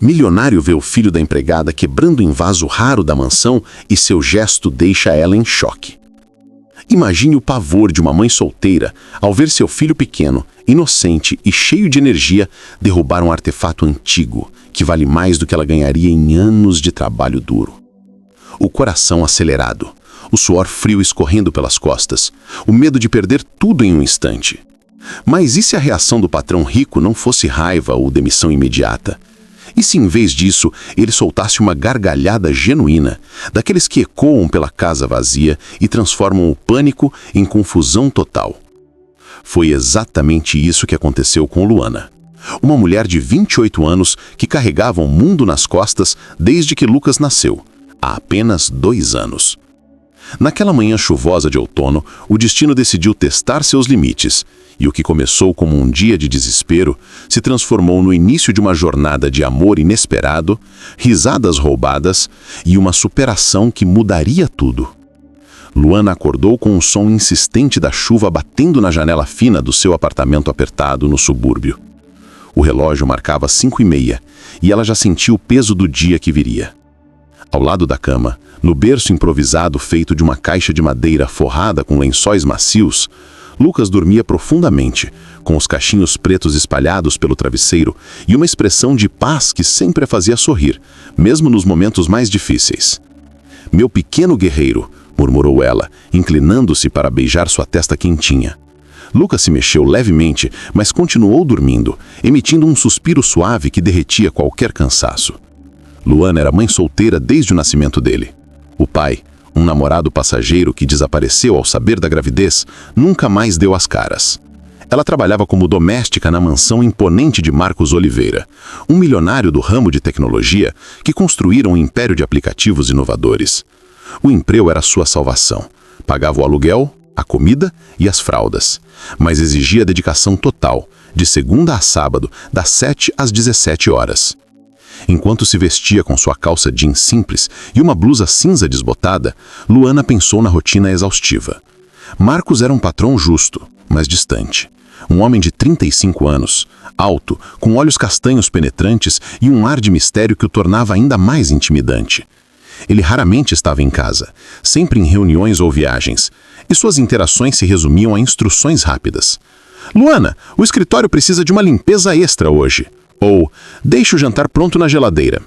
Milionário vê o filho da empregada quebrando um vaso raro da mansão e seu gesto deixa ela em choque. Imagine o pavor de uma mãe solteira ao ver seu filho pequeno, inocente e cheio de energia, derrubar um artefato antigo que vale mais do que ela ganharia em anos de trabalho duro. O coração acelerado, o suor frio escorrendo pelas costas, o medo de perder tudo em um instante. Mas e se a reação do patrão rico não fosse raiva ou demissão imediata? E se em vez disso ele soltasse uma gargalhada genuína, daqueles que ecoam pela casa vazia e transformam o pânico em confusão total? Foi exatamente isso que aconteceu com Luana. Uma mulher de 28 anos que carregava o mundo nas costas desde que Lucas nasceu, há apenas 2 anos. Naquela manhã chuvosa de outono, o destino decidiu testar seus limites, e o que começou como um dia de desespero se transformou no início de uma jornada de amor inesperado, risadas roubadas e uma superação que mudaria tudo. Luana acordou com o som insistente da chuva batendo na janela fina do seu apartamento apertado no subúrbio. O relógio marcava 5h30 e ela já sentia o peso do dia que viria. Ao lado da cama, no berço improvisado feito de uma caixa de madeira forrada com lençóis macios, Lucas dormia profundamente, com os cachinhos pretos espalhados pelo travesseiro e uma expressão de paz que sempre a fazia sorrir, mesmo nos momentos mais difíceis. "Meu pequeno guerreiro", murmurou ela, inclinando-se para beijar sua testa quentinha. Lucas se mexeu levemente, mas continuou dormindo, emitindo um suspiro suave que derretia qualquer cansaço. Luana era mãe solteira desde o nascimento dele. O pai, um namorado passageiro que desapareceu ao saber da gravidez, nunca mais deu as caras. Ela trabalhava como doméstica na mansão imponente de Marcos Oliveira, um milionário do ramo de tecnologia que construíra um império de aplicativos inovadores. O emprego era sua salvação. Pagava o aluguel, a comida e as fraldas, mas exigia dedicação total, de segunda a sábado, das 7 às 17 horas. Enquanto se vestia com sua calça jeans simples e uma blusa cinza desbotada, Luana pensou na rotina exaustiva. Marcos era um patrão justo, mas distante. Um homem de 35 anos, alto, com olhos castanhos penetrantes e um ar de mistério que o tornava ainda mais intimidante. Ele raramente estava em casa, sempre em reuniões ou viagens, e suas interações se resumiam a instruções rápidas. "Luana, o escritório precisa de uma limpeza extra hoje." Ou, "Deixe o jantar pronto na geladeira."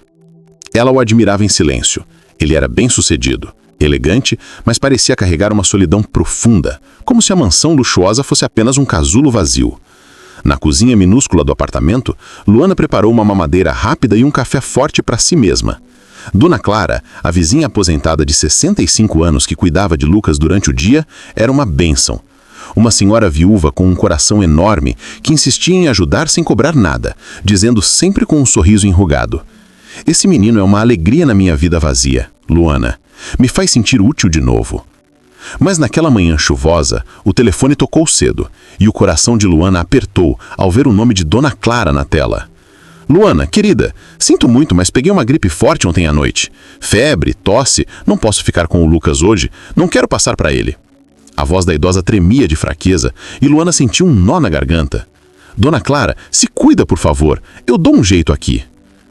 Ela o admirava em silêncio. Ele era bem-sucedido, elegante, mas parecia carregar uma solidão profunda, como se a mansão luxuosa fosse apenas um casulo vazio. Na cozinha minúscula do apartamento, Luana preparou uma mamadeira rápida e um café forte para si mesma. Dona Clara, a vizinha aposentada de 65 anos que cuidava de Lucas durante o dia, era uma bênção. Uma senhora viúva com um coração enorme que insistia em ajudar sem cobrar nada, dizendo sempre com um sorriso enrugado: "Esse menino é uma alegria na minha vida vazia, Luana. Me faz sentir útil de novo." Mas naquela manhã chuvosa, o telefone tocou cedo e o coração de Luana apertou ao ver o nome de Dona Clara na tela. "Luana, querida, sinto muito, mas peguei uma gripe forte ontem à noite. Febre, tosse, não posso ficar com o Lucas hoje, não quero passar para ele." A voz da idosa tremia de fraqueza e Luana sentiu um nó na garganta. "Dona Clara, se cuida, por favor. Eu dou um jeito aqui."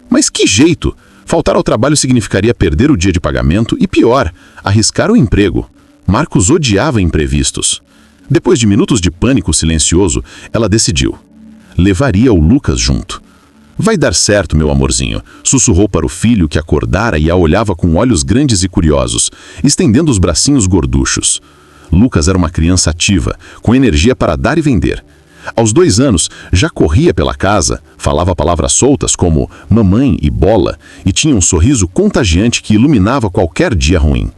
"Mas que jeito? Faltar ao trabalho significaria perder o dia de pagamento e, pior, arriscar o emprego." Marcos odiava imprevistos. Depois de minutos de pânico silencioso, ela decidiu. Levaria o Lucas junto. "Vai dar certo, meu amorzinho", sussurrou para o filho que acordara e a olhava com olhos grandes e curiosos, estendendo os bracinhos gorduchos. Lucas era uma criança ativa, com energia para dar e vender. Aos 2 anos, já corria pela casa, falava palavras soltas como mamãe e bola, e tinha um sorriso contagiante que iluminava qualquer dia ruim.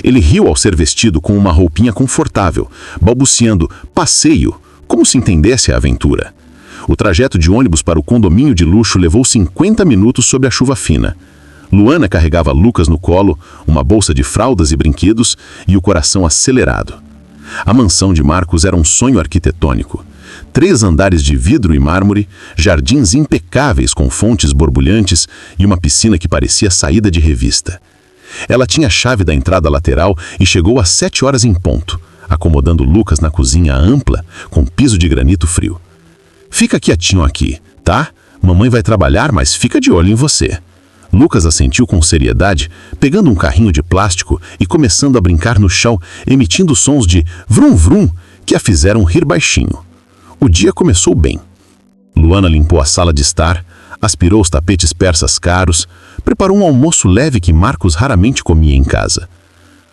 Ele riu ao ser vestido com uma roupinha confortável, balbuciando "passeio", como se entendesse a aventura. O trajeto de ônibus para o condomínio de luxo levou 50 minutos sob a chuva fina. Luana carregava Lucas no colo, uma bolsa de fraldas e brinquedos e o coração acelerado. A mansão de Marcos era um sonho arquitetônico. 3 andares de vidro e mármore, jardins impecáveis com fontes borbulhantes e uma piscina que parecia saída de revista. Ela tinha a chave da entrada lateral e chegou às 7 horas em ponto, acomodando Lucas na cozinha ampla, com piso de granito frio. "Fica quietinho aqui, tá?" Mamãe vai trabalhar, mas fica de olho em você. Lucas assentiu com seriedade, pegando um carrinho de plástico e começando a brincar no chão, emitindo sons de vrum-vrum que a fizeram rir baixinho. O dia começou bem. Luana limpou a sala de estar, aspirou os tapetes persas caros, preparou um almoço leve que Marcos raramente comia em casa.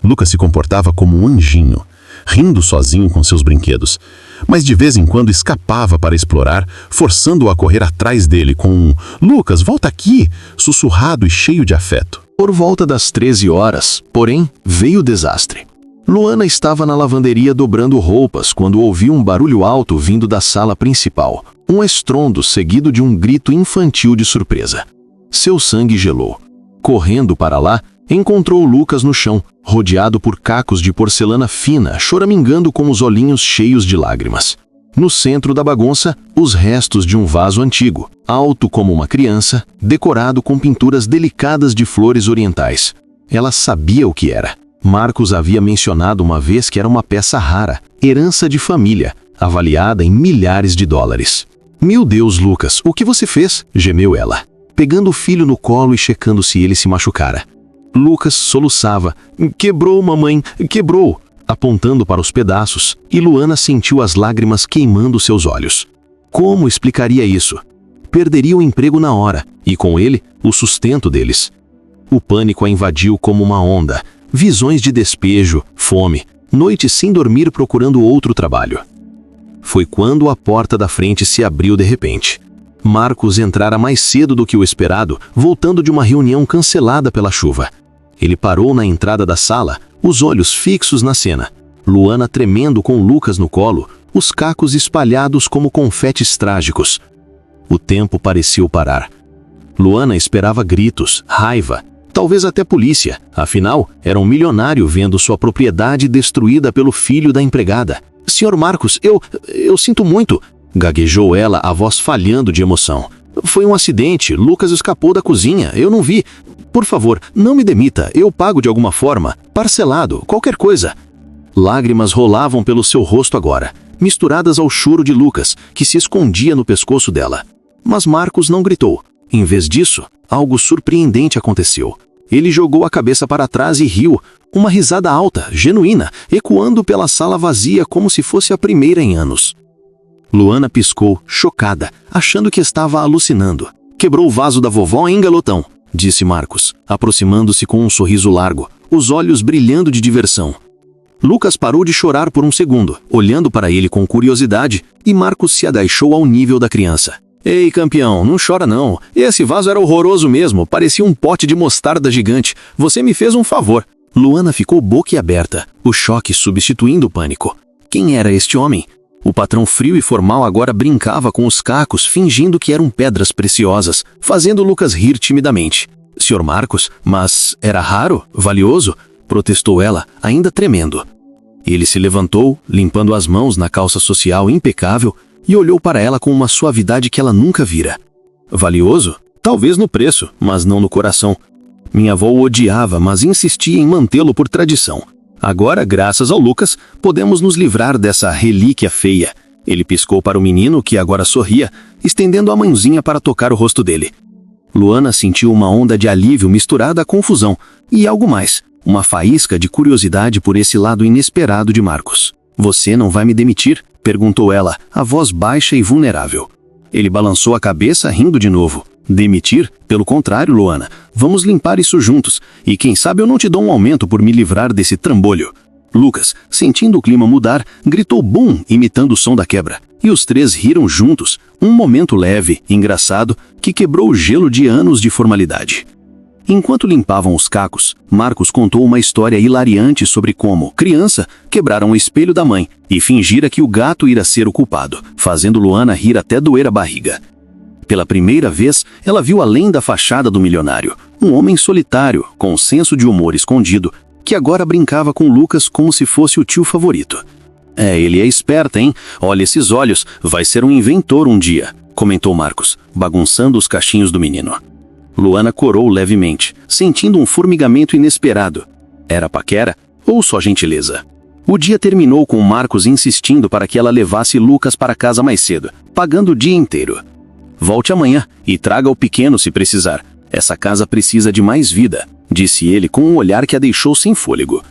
Lucas se comportava como um anjinho, rindo sozinho com seus brinquedos, mas de vez em quando escapava para explorar, forçando-o a correr atrás dele com um "Lucas, volta aqui!" sussurrado e cheio de afeto. Por volta das 13 horas, porém, veio o desastre. Luana estava na lavanderia dobrando roupas quando ouviu um barulho alto vindo da sala principal. Um estrondo seguido de um grito infantil de surpresa. Seu sangue gelou. Correndo para lá, encontrou Lucas no chão, rodeado por cacos de porcelana fina, choramingando com os olhinhos cheios de lágrimas. No centro da bagunça, os restos de um vaso antigo, alto como uma criança, decorado com pinturas delicadas de flores orientais. Ela sabia o que era. Marcos havia mencionado uma vez que era uma peça rara, herança de família, avaliada em milhares de dólares. "Meu Deus, Lucas, o que você fez?" gemeu ela, pegando o filho no colo e checando se ele se machucara. Lucas soluçava. "Quebrou, mamãe, quebrou!" apontando para os pedaços, e Luana sentiu as lágrimas queimando seus olhos. Como explicaria isso? Perderia o emprego na hora, e com ele, o sustento deles. O pânico a invadiu como uma onda. Visões de despejo, fome, noites sem dormir procurando outro trabalho. Foi quando a porta da frente se abriu de repente. Marcos entrara mais cedo do que o esperado, voltando de uma reunião cancelada pela chuva. Ele parou na entrada da sala, os olhos fixos na cena. Luana tremendo com Lucas no colo, os cacos espalhados como confetes trágicos. O tempo pareceu parar. Luana esperava gritos, raiva, talvez até polícia. Afinal, era um milionário vendo sua propriedade destruída pelo filho da empregada. "Senhor Marcos, eu sinto muito", gaguejou ela, a voz falhando de emoção. "Foi um acidente, Lucas escapou da cozinha, eu não vi. Por favor, não me demita, eu pago de alguma forma, parcelado, qualquer coisa." Lágrimas rolavam pelo seu rosto agora, misturadas ao choro de Lucas, que se escondia no pescoço dela. Mas Marcos não gritou. Em vez disso, algo surpreendente aconteceu. Ele jogou a cabeça para trás e riu, uma risada alta, genuína, ecoando pela sala vazia como se fosse a primeira em anos. Luana piscou, chocada, achando que estava alucinando. "Quebrou o vaso da vovó em galotão", disse Marcos, aproximando-se com um sorriso largo, os olhos brilhando de diversão. Lucas parou de chorar por um segundo, olhando para ele com curiosidade, e Marcos se agachou ao nível da criança. "Ei, campeão, não chora não. Esse vaso era horroroso mesmo, parecia um pote de mostarda gigante. Você me fez um favor." Luana ficou boquiaberta, o choque substituindo o pânico. Quem era este homem? O patrão frio e formal agora brincava com os cacos, fingindo que eram pedras preciosas, fazendo Lucas rir timidamente. "Senhor Marcos, mas era raro, valioso?" protestou ela, ainda tremendo. Ele se levantou, limpando as mãos na calça social impecável, e olhou para ela com uma suavidade que ela nunca vira. "Valioso? Talvez no preço, mas não no coração. Minha avó o odiava, mas insistia em mantê-lo por tradição. Agora, graças ao Lucas, podemos nos livrar dessa relíquia feia." Ele piscou para o menino, que agora sorria, estendendo a mãozinha para tocar o rosto dele. Luana sentiu uma onda de alívio misturada à confusão, e algo mais, uma faísca de curiosidade por esse lado inesperado de Marcos. "Você não vai me demitir?" perguntou ela, a voz baixa e vulnerável. Ele balançou a cabeça, rindo de novo. "Demitir? Pelo contrário, Luana. Vamos limpar isso juntos, e quem sabe eu não te dou um aumento por me livrar desse trambolho." Lucas, sentindo o clima mudar, gritou bum, imitando o som da quebra. E os três riram juntos, um momento leve, engraçado, que quebrou o gelo de anos de formalidade. Enquanto limpavam os cacos, Marcos contou uma história hilariante sobre como, criança, quebraram o espelho da mãe e fingira que o gato ira ser o culpado, fazendo Luana rir até doer a barriga. Pela primeira vez, ela viu além da fachada do milionário, um homem solitário, com um senso de humor escondido, que agora brincava com Lucas como se fosse o tio favorito. Ele é esperta, hein? Olha esses olhos, vai ser um inventor um dia", comentou Marcos, bagunçando os cachinhos do menino. Luana corou levemente, sentindo um formigamento inesperado. Era paquera ou só gentileza? O dia terminou com Marcos insistindo para que ela levasse Lucas para casa mais cedo, pagando o dia inteiro. Volte amanhã e traga o pequeno se precisar. Essa casa precisa de mais vida, disse ele com um olhar que a deixou sem fôlego.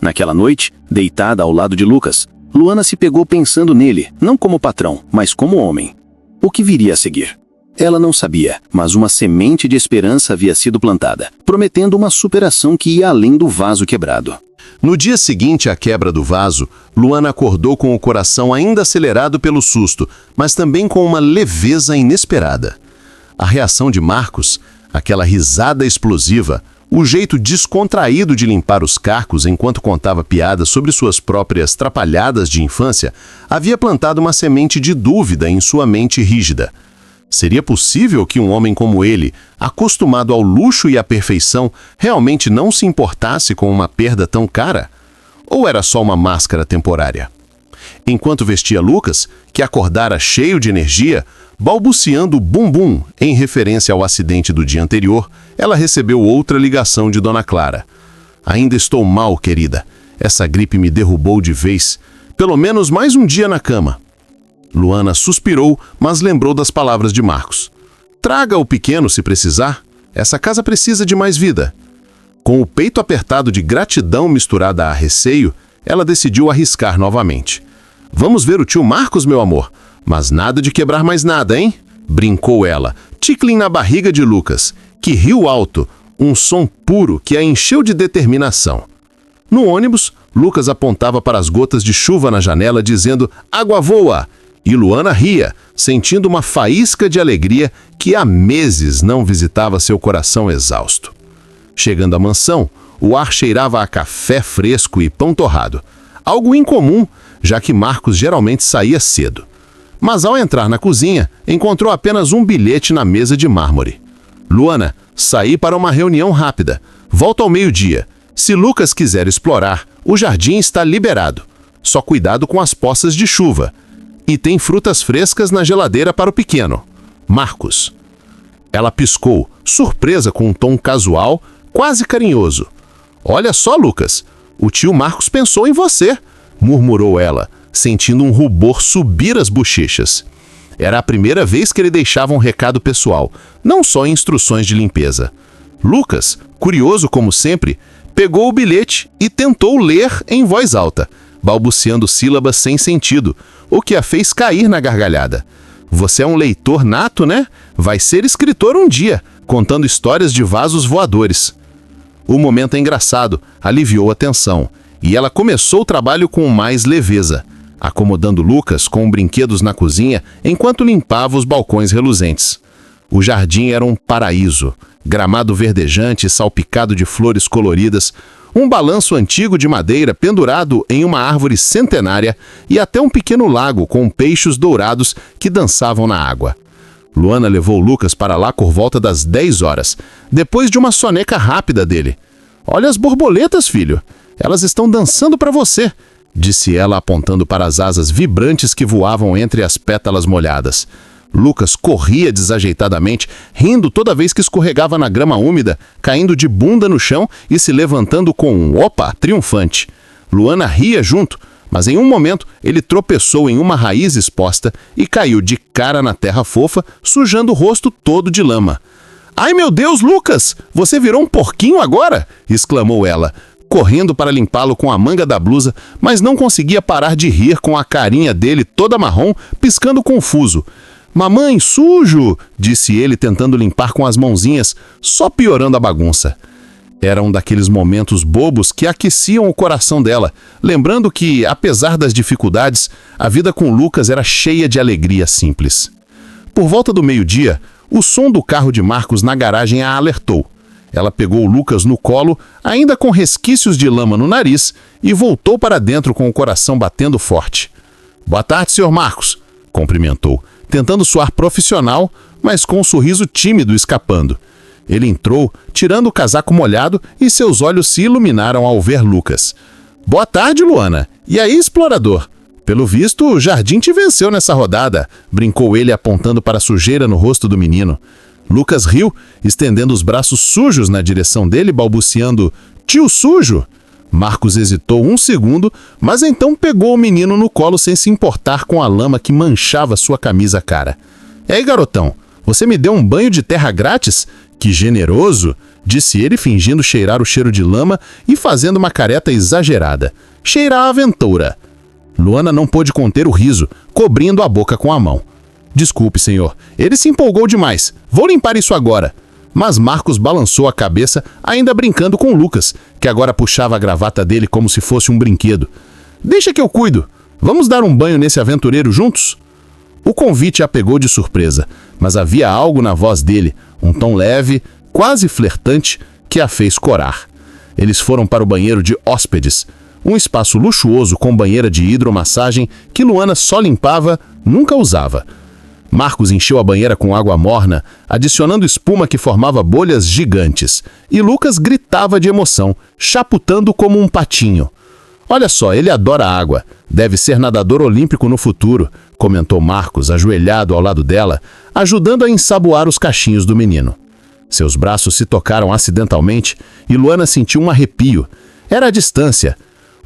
Naquela noite, deitada ao lado de Lucas, Luana se pegou pensando nele, não como patrão, mas como homem. O que viria a seguir? Ela não sabia, mas uma semente de esperança havia sido plantada, prometendo uma superação que ia além do vaso quebrado. No dia seguinte à quebra do vaso, Luana acordou com o coração ainda acelerado pelo susto, mas também com uma leveza inesperada. A reação de Marcos, aquela risada explosiva, o jeito descontraído de limpar os cacos enquanto contava piadas sobre suas próprias trapalhadas de infância, havia plantado uma semente de dúvida em sua mente rígida. Seria possível que um homem como ele, acostumado ao luxo e à perfeição, realmente não se importasse com uma perda tão cara? Ou era só uma máscara temporária? Enquanto vestia Lucas, que acordara cheio de energia, balbuciando bumbum em referência ao acidente do dia anterior, ela recebeu outra ligação de Dona Clara. Ainda estou mal, querida. Essa gripe me derrubou de vez. Pelo menos mais um dia na cama. Luana suspirou, mas lembrou das palavras de Marcos. Traga o pequeno se precisar. Essa casa precisa de mais vida. Com o peito apertado de gratidão misturada a receio, ela decidiu arriscar novamente. Vamos ver o tio Marcos, meu amor. Mas nada de quebrar mais nada, hein? Brincou ela, tickling na barriga de Lucas, que riu alto, um som puro que a encheu de determinação. No ônibus, Lucas apontava para as gotas de chuva na janela, dizendo água voa! E Luana ria, sentindo uma faísca de alegria que há meses não visitava seu coração exausto. Chegando à mansão, o ar cheirava a café fresco e pão torrado, algo incomum, já que Marcos geralmente saía cedo. Mas ao entrar na cozinha, encontrou apenas um bilhete na mesa de mármore. Luana, saí para uma reunião rápida. Volto ao meio-dia. Se Lucas quiser explorar, o jardim está liberado. Só cuidado com as poças de chuva. E tem frutas frescas na geladeira para o pequeno. Marcos. Ela piscou, surpresa com um tom casual, quase carinhoso. Olha só, Lucas, o tio Marcos pensou em você, murmurou ela, sentindo um rubor subir as bochechas. Era a primeira vez que ele deixava um recado pessoal, não só instruções de limpeza. Lucas, curioso como sempre, pegou o bilhete e tentou ler em voz alta, balbuciando sílabas sem sentido, o que a fez cair na gargalhada. Você é um leitor nato, né? Vai ser escritor um dia, contando histórias de vasos voadores. O momento engraçado aliviou a tensão, e ela começou o trabalho com mais leveza, acomodando Lucas com brinquedos na cozinha enquanto limpava os balcões reluzentes. O jardim era um paraíso, gramado verdejante salpicado de flores coloridas, um balanço antigo de madeira pendurado em uma árvore centenária e até um pequeno lago com peixes dourados que dançavam na água. Luana levou Lucas para lá por volta das 10 horas, depois de uma soneca rápida dele. Olha as borboletas, filho. Elas estão dançando para você, disse ela apontando para as asas vibrantes que voavam entre as pétalas molhadas. Lucas corria desajeitadamente, rindo toda vez que escorregava na grama úmida, caindo de bunda no chão e se levantando com um opa triunfante. Luana ria junto, mas em um momento ele tropeçou em uma raiz exposta e caiu de cara na terra fofa, sujando o rosto todo de lama. Ai meu Deus, Lucas! Você virou um porquinho agora? Exclamou ela, correndo para limpá-lo com a manga da blusa, mas não conseguia parar de rir com a carinha dele toda marrom, piscando confuso. Mamãe, sujo! Disse ele tentando limpar com as mãozinhas, só piorando a bagunça. Era um daqueles momentos bobos que aqueciam o coração dela, lembrando que, apesar das dificuldades, a vida com Lucas era cheia de alegria simples. Por volta do meio-dia, o som do carro de Marcos na garagem a alertou. Ela pegou Lucas no colo, ainda com resquícios de lama no nariz, e voltou para dentro com o coração batendo forte. Boa tarde, senhor Marcos, cumprimentou, tentando soar profissional, mas com um sorriso tímido escapando. Ele entrou, tirando o casaco molhado, e seus olhos se iluminaram ao ver Lucas. Boa tarde, Luana. E aí, explorador? Pelo visto, o jardim te venceu nessa rodada, brincou ele apontando para a sujeira no rosto do menino. Lucas riu, estendendo os braços sujos na direção dele, balbuciando, tio sujo! Marcos hesitou um segundo, mas então pegou o menino no colo sem se importar com a lama que manchava sua camisa cara. Ei, garotão, você me deu um banho de terra grátis? Que generoso! Disse ele, fingindo cheirar o cheiro de lama e fazendo uma careta exagerada. Cheira a aventura. Luana não pôde conter o riso, cobrindo a boca com a mão. Desculpe, senhor. Ele se empolgou demais. Vou limpar isso agora. Mas Marcos balançou a cabeça, ainda brincando com Lucas, que agora puxava a gravata dele como se fosse um brinquedo. Deixa que eu cuido. Vamos dar um banho nesse aventureiro juntos? O convite a pegou de surpresa, mas havia algo na voz dele, um tom leve, quase flertante, que a fez corar. Eles foram para o banheiro de hóspedes, um espaço luxuoso com banheira de hidromassagem que Luana só limpava, nunca usava. Marcos encheu a banheira com água morna, adicionando espuma que formava bolhas gigantes, e Lucas gritava de emoção, chaputando como um patinho. Olha só, ele adora água. Deve ser nadador olímpico no futuro, comentou Marcos, ajoelhado ao lado dela, ajudando a ensaboar os cachinhos do menino. Seus braços se tocaram acidentalmente e Luana sentiu um arrepio. Era a distância.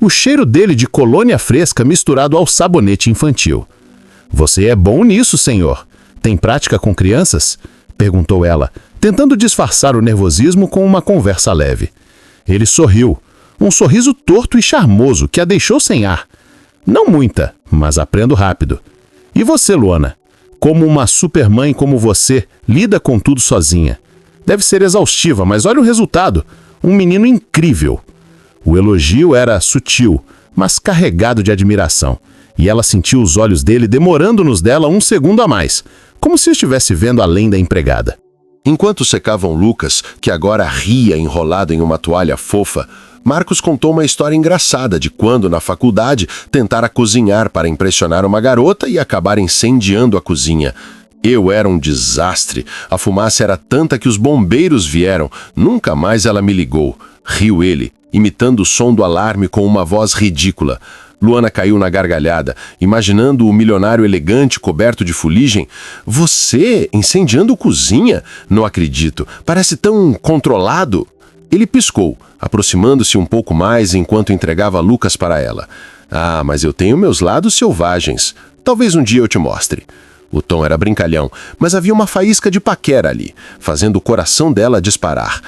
O cheiro dele de colônia fresca misturado ao sabonete infantil. Você é bom nisso, senhor. Tem prática com crianças? Perguntou ela, tentando disfarçar o nervosismo com uma conversa leve. Ele sorriu. Um sorriso torto e charmoso que a deixou sem ar. Não muita, mas aprendo rápido. E você, Luana? Como uma supermãe como você, lida com tudo sozinha. Deve ser exaustiva, mas olha o resultado. Um menino incrível. O elogio era sutil, mas carregado de admiração. E ela sentiu os olhos dele demorando nos dela um segundo a mais, como se estivesse vendo além da empregada. Enquanto secavam Lucas, que agora ria enrolado em uma toalha fofa, Marcos contou uma história engraçada de quando, na faculdade, tentara cozinhar para impressionar uma garota e acabar incendiando a cozinha. Eu era um desastre. A fumaça era tanta que os bombeiros vieram. Nunca mais ela me ligou. Riu ele, imitando o som do alarme com uma voz ridícula. Luana caiu na gargalhada, imaginando o milionário elegante coberto de fuligem. Você incendiando cozinha? Não acredito. Parece tão controlado. Ele piscou, aproximando-se um pouco mais enquanto entregava Lucas para ela. Ah, mas eu tenho meus lados selvagens. Talvez um dia eu te mostre. O tom era brincalhão, mas havia uma faísca de paquera ali, fazendo o coração dela disparar.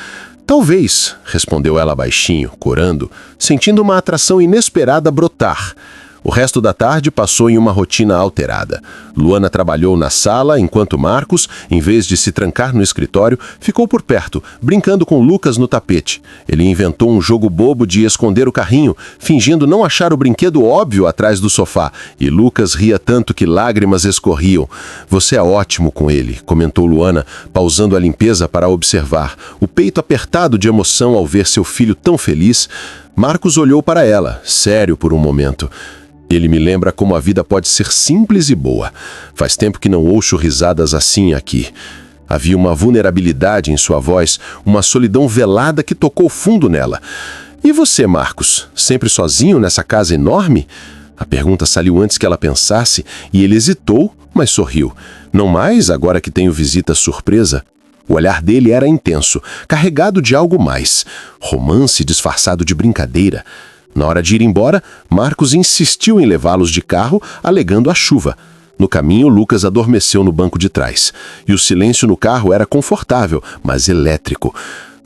Talvez, respondeu ela baixinho, corando, sentindo uma atração inesperada brotar. O resto da tarde passou em uma rotina alterada. Luana trabalhou na sala, enquanto Marcos, em vez de se trancar no escritório, ficou por perto, brincando com Lucas no tapete. Ele inventou um jogo bobo de esconder o carrinho, fingindo não achar o brinquedo óbvio atrás do sofá, e Lucas ria tanto que lágrimas escorriam. Você é ótimo com ele, comentou Luana, pausando a limpeza para observar, o peito apertado de emoção ao ver seu filho tão feliz. Marcos olhou para ela, sério por um momento. Ele me lembra como a vida pode ser simples e boa. Faz tempo que não ouço risadas assim aqui. Havia uma vulnerabilidade em sua voz, uma solidão velada que tocou fundo nela. E você, Marcos, sempre sozinho nessa casa enorme? A pergunta saiu antes que ela pensasse e ele hesitou, mas sorriu. Não mais agora que tenho visita surpresa. O olhar dele era intenso, carregado de algo mais. Romance disfarçado de brincadeira. Na hora de ir embora, Marcos insistiu em levá-los de carro, alegando a chuva. No caminho, Lucas adormeceu no banco de trás. E o silêncio no carro era confortável, mas elétrico.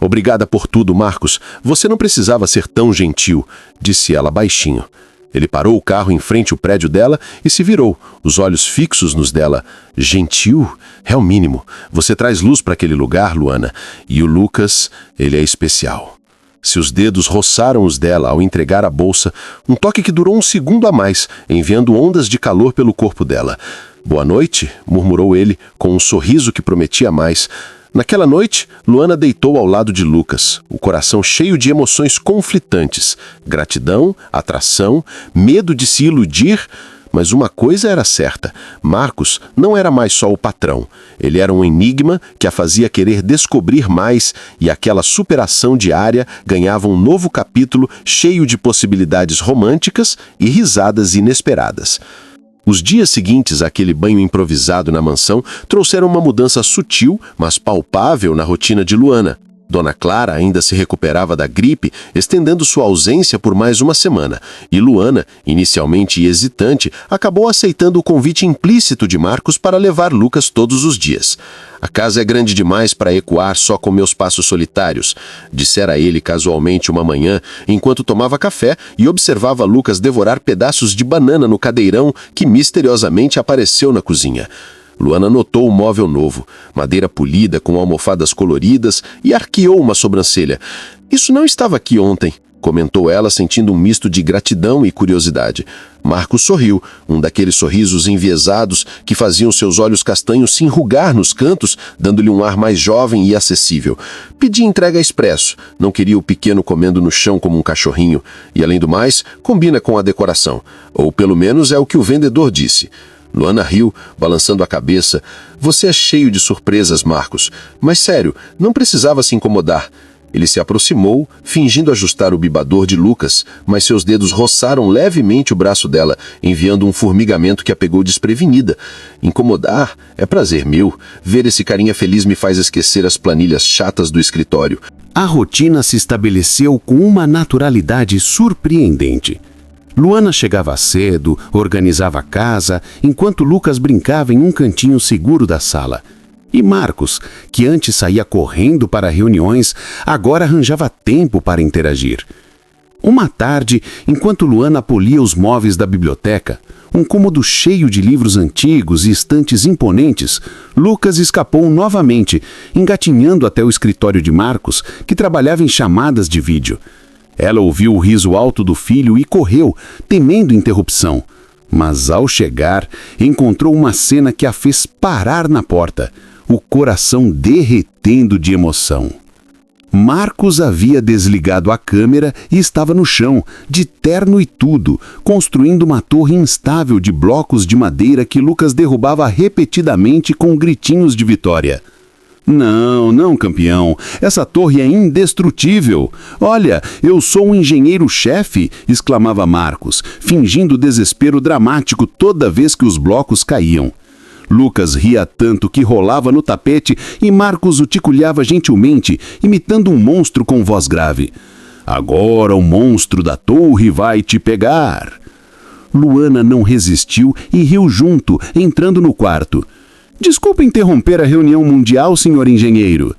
Obrigada por tudo, Marcos. Você não precisava ser tão gentil, disse ela baixinho. Ele parou o carro em frente ao prédio dela e se virou, os olhos fixos nos dela. Gentil? É o mínimo. Você traz luz para aquele lugar, Luana. E o Lucas, ele é especial. Seus dedos roçaram os dela ao entregar a bolsa, um toque que durou um segundo a mais, enviando ondas de calor pelo corpo dela. Boa noite, murmurou ele, com um sorriso que prometia mais. Naquela noite, Luana deitou ao lado de Lucas, o coração cheio de emoções conflitantes. Gratidão, atração, medo de se iludir. Mas uma coisa era certa, Marcos não era mais só o patrão. Ele era um enigma que a fazia querer descobrir mais e aquela superação diária ganhava um novo capítulo cheio de possibilidades românticas e risadas inesperadas. Os dias seguintes àquele banho improvisado na mansão trouxeram uma mudança sutil, mas palpável na rotina de Luana. Dona Clara ainda se recuperava da gripe, estendendo sua ausência por mais uma semana, e Luana, inicialmente hesitante, acabou aceitando o convite implícito de Marcos para levar Lucas todos os dias. "A casa é grande demais para ecoar só com meus passos solitários", dissera ele casualmente uma manhã, enquanto tomava café e observava Lucas devorar pedaços de banana no cadeirão que misteriosamente apareceu na cozinha. Luana notou o móvel novo, madeira polida com almofadas coloridas, e arqueou uma sobrancelha. "Isso não estava aqui ontem", comentou ela, sentindo um misto de gratidão e curiosidade. Marcos sorriu, um daqueles sorrisos enviesados que faziam seus olhos castanhos se enrugar nos cantos, dando-lhe um ar mais jovem e acessível. "Pedi entrega expresso, não queria o pequeno comendo no chão como um cachorrinho, e além do mais, combina com a decoração. Ou pelo menos é o que o vendedor disse." Luana riu, balançando a cabeça. "Você é cheio de surpresas, Marcos. Mas sério, não precisava se incomodar." Ele se aproximou, fingindo ajustar o bibador de Lucas, mas seus dedos roçaram levemente o braço dela, enviando um formigamento que a pegou desprevenida. "Incomodar? É prazer meu. Ver esse carinha feliz me faz esquecer as planilhas chatas do escritório." A rotina se estabeleceu com uma naturalidade surpreendente. Luana chegava cedo, organizava a casa, enquanto Lucas brincava em um cantinho seguro da sala. E Marcos, que antes saía correndo para reuniões, agora arranjava tempo para interagir. Uma tarde, enquanto Luana polia os móveis da biblioteca, um cômodo cheio de livros antigos e estantes imponentes, Lucas escapou novamente, engatinhando até o escritório de Marcos, que trabalhava em chamadas de vídeo. Ela ouviu o riso alto do filho e correu, temendo interrupção. Mas ao chegar, encontrou uma cena que a fez parar na porta, o coração derretendo de emoção. Marcos havia desligado a câmera e estava no chão, de terno e tudo, construindo uma torre instável de blocos de madeira que Lucas derrubava repetidamente com gritinhos de vitória. Não, campeão. Essa torre é indestrutível. Olha, eu sou um engenheiro-chefe", exclamava Marcos, fingindo desespero dramático toda vez que os blocos caíam. Lucas ria tanto que rolava no tapete e Marcos o ticulhava gentilmente, imitando um monstro com voz grave. "Agora o monstro da torre vai te pegar." Luana não resistiu e riu junto, entrando no quarto. "Desculpe interromper a reunião mundial, senhor engenheiro."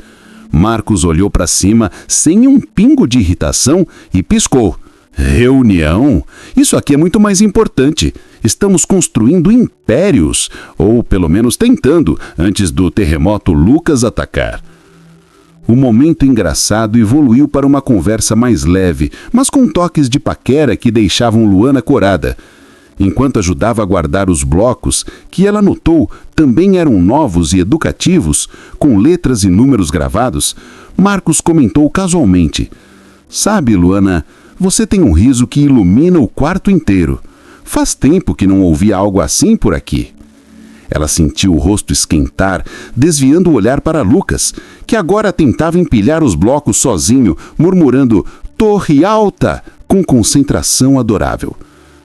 Marcos olhou para cima sem um pingo de irritação e piscou. "Reunião? Isso aqui é muito mais importante. Estamos construindo impérios, ou pelo menos tentando, antes do terremoto Lucas atacar." O momento engraçado evoluiu para uma conversa mais leve, mas com toques de paquera que deixavam Luana corada. Enquanto ajudava a guardar os blocos, que ela notou também eram novos e educativos, com letras e números gravados, Marcos comentou casualmente: "Sabe, Luana, você tem um riso que ilumina o quarto inteiro. Faz tempo que não ouvia algo assim por aqui." Ela sentiu o rosto esquentar, desviando o olhar para Lucas, que agora tentava empilhar os blocos sozinho, murmurando "Torre alta!" com concentração adorável.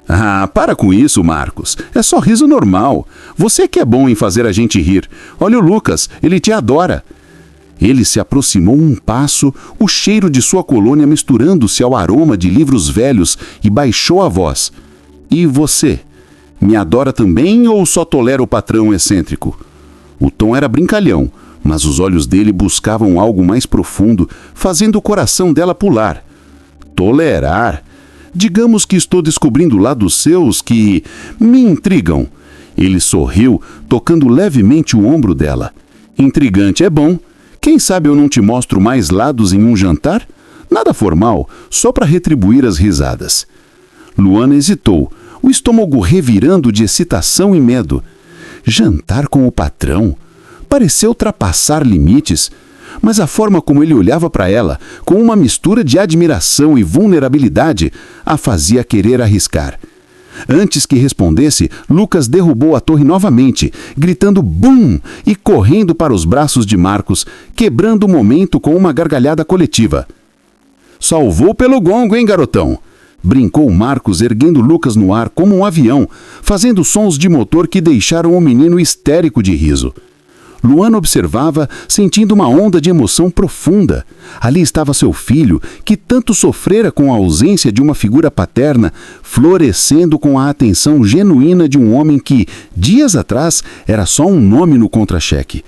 "Ah, para com isso, Marcos. É só riso normal. Você que é bom em fazer a gente rir. Olha o Lucas, ele te adora." Ele se aproximou um passo, o cheiro de sua colônia misturando-se ao aroma de livros velhos, e baixou a voz. "E você? Me adora também ou só tolera o patrão excêntrico?" O tom era brincalhão, mas os olhos dele buscavam algo mais profundo, fazendo o coração dela pular. "Tolerar? Digamos que estou descobrindo lados seus que me intrigam." Ele sorriu, tocando levemente o ombro dela. "Intrigante é bom. Quem sabe eu não te mostro mais lados em um jantar? Nada formal, só para retribuir as risadas." Luana hesitou, o estômago revirando de excitação e medo. Jantar com o patrão? Pareceu ultrapassar limites, mas a forma como ele olhava para ela, com uma mistura de admiração e vulnerabilidade, a fazia querer arriscar. Antes que respondesse, Lucas derrubou a torre novamente, gritando BUM! E correndo para os braços de Marcos, quebrando o momento com uma gargalhada coletiva. "Salvou pelo gongo, hein, garotão?" brincou Marcos, erguendo Lucas no ar como um avião, fazendo sons de motor que deixaram o menino histérico de riso. Luana observava, sentindo uma onda de emoção profunda. Ali estava seu filho, que tanto sofrera com a ausência de uma figura paterna, florescendo com a atenção genuína de um homem que, dias atrás, era só um nome no contra-cheque.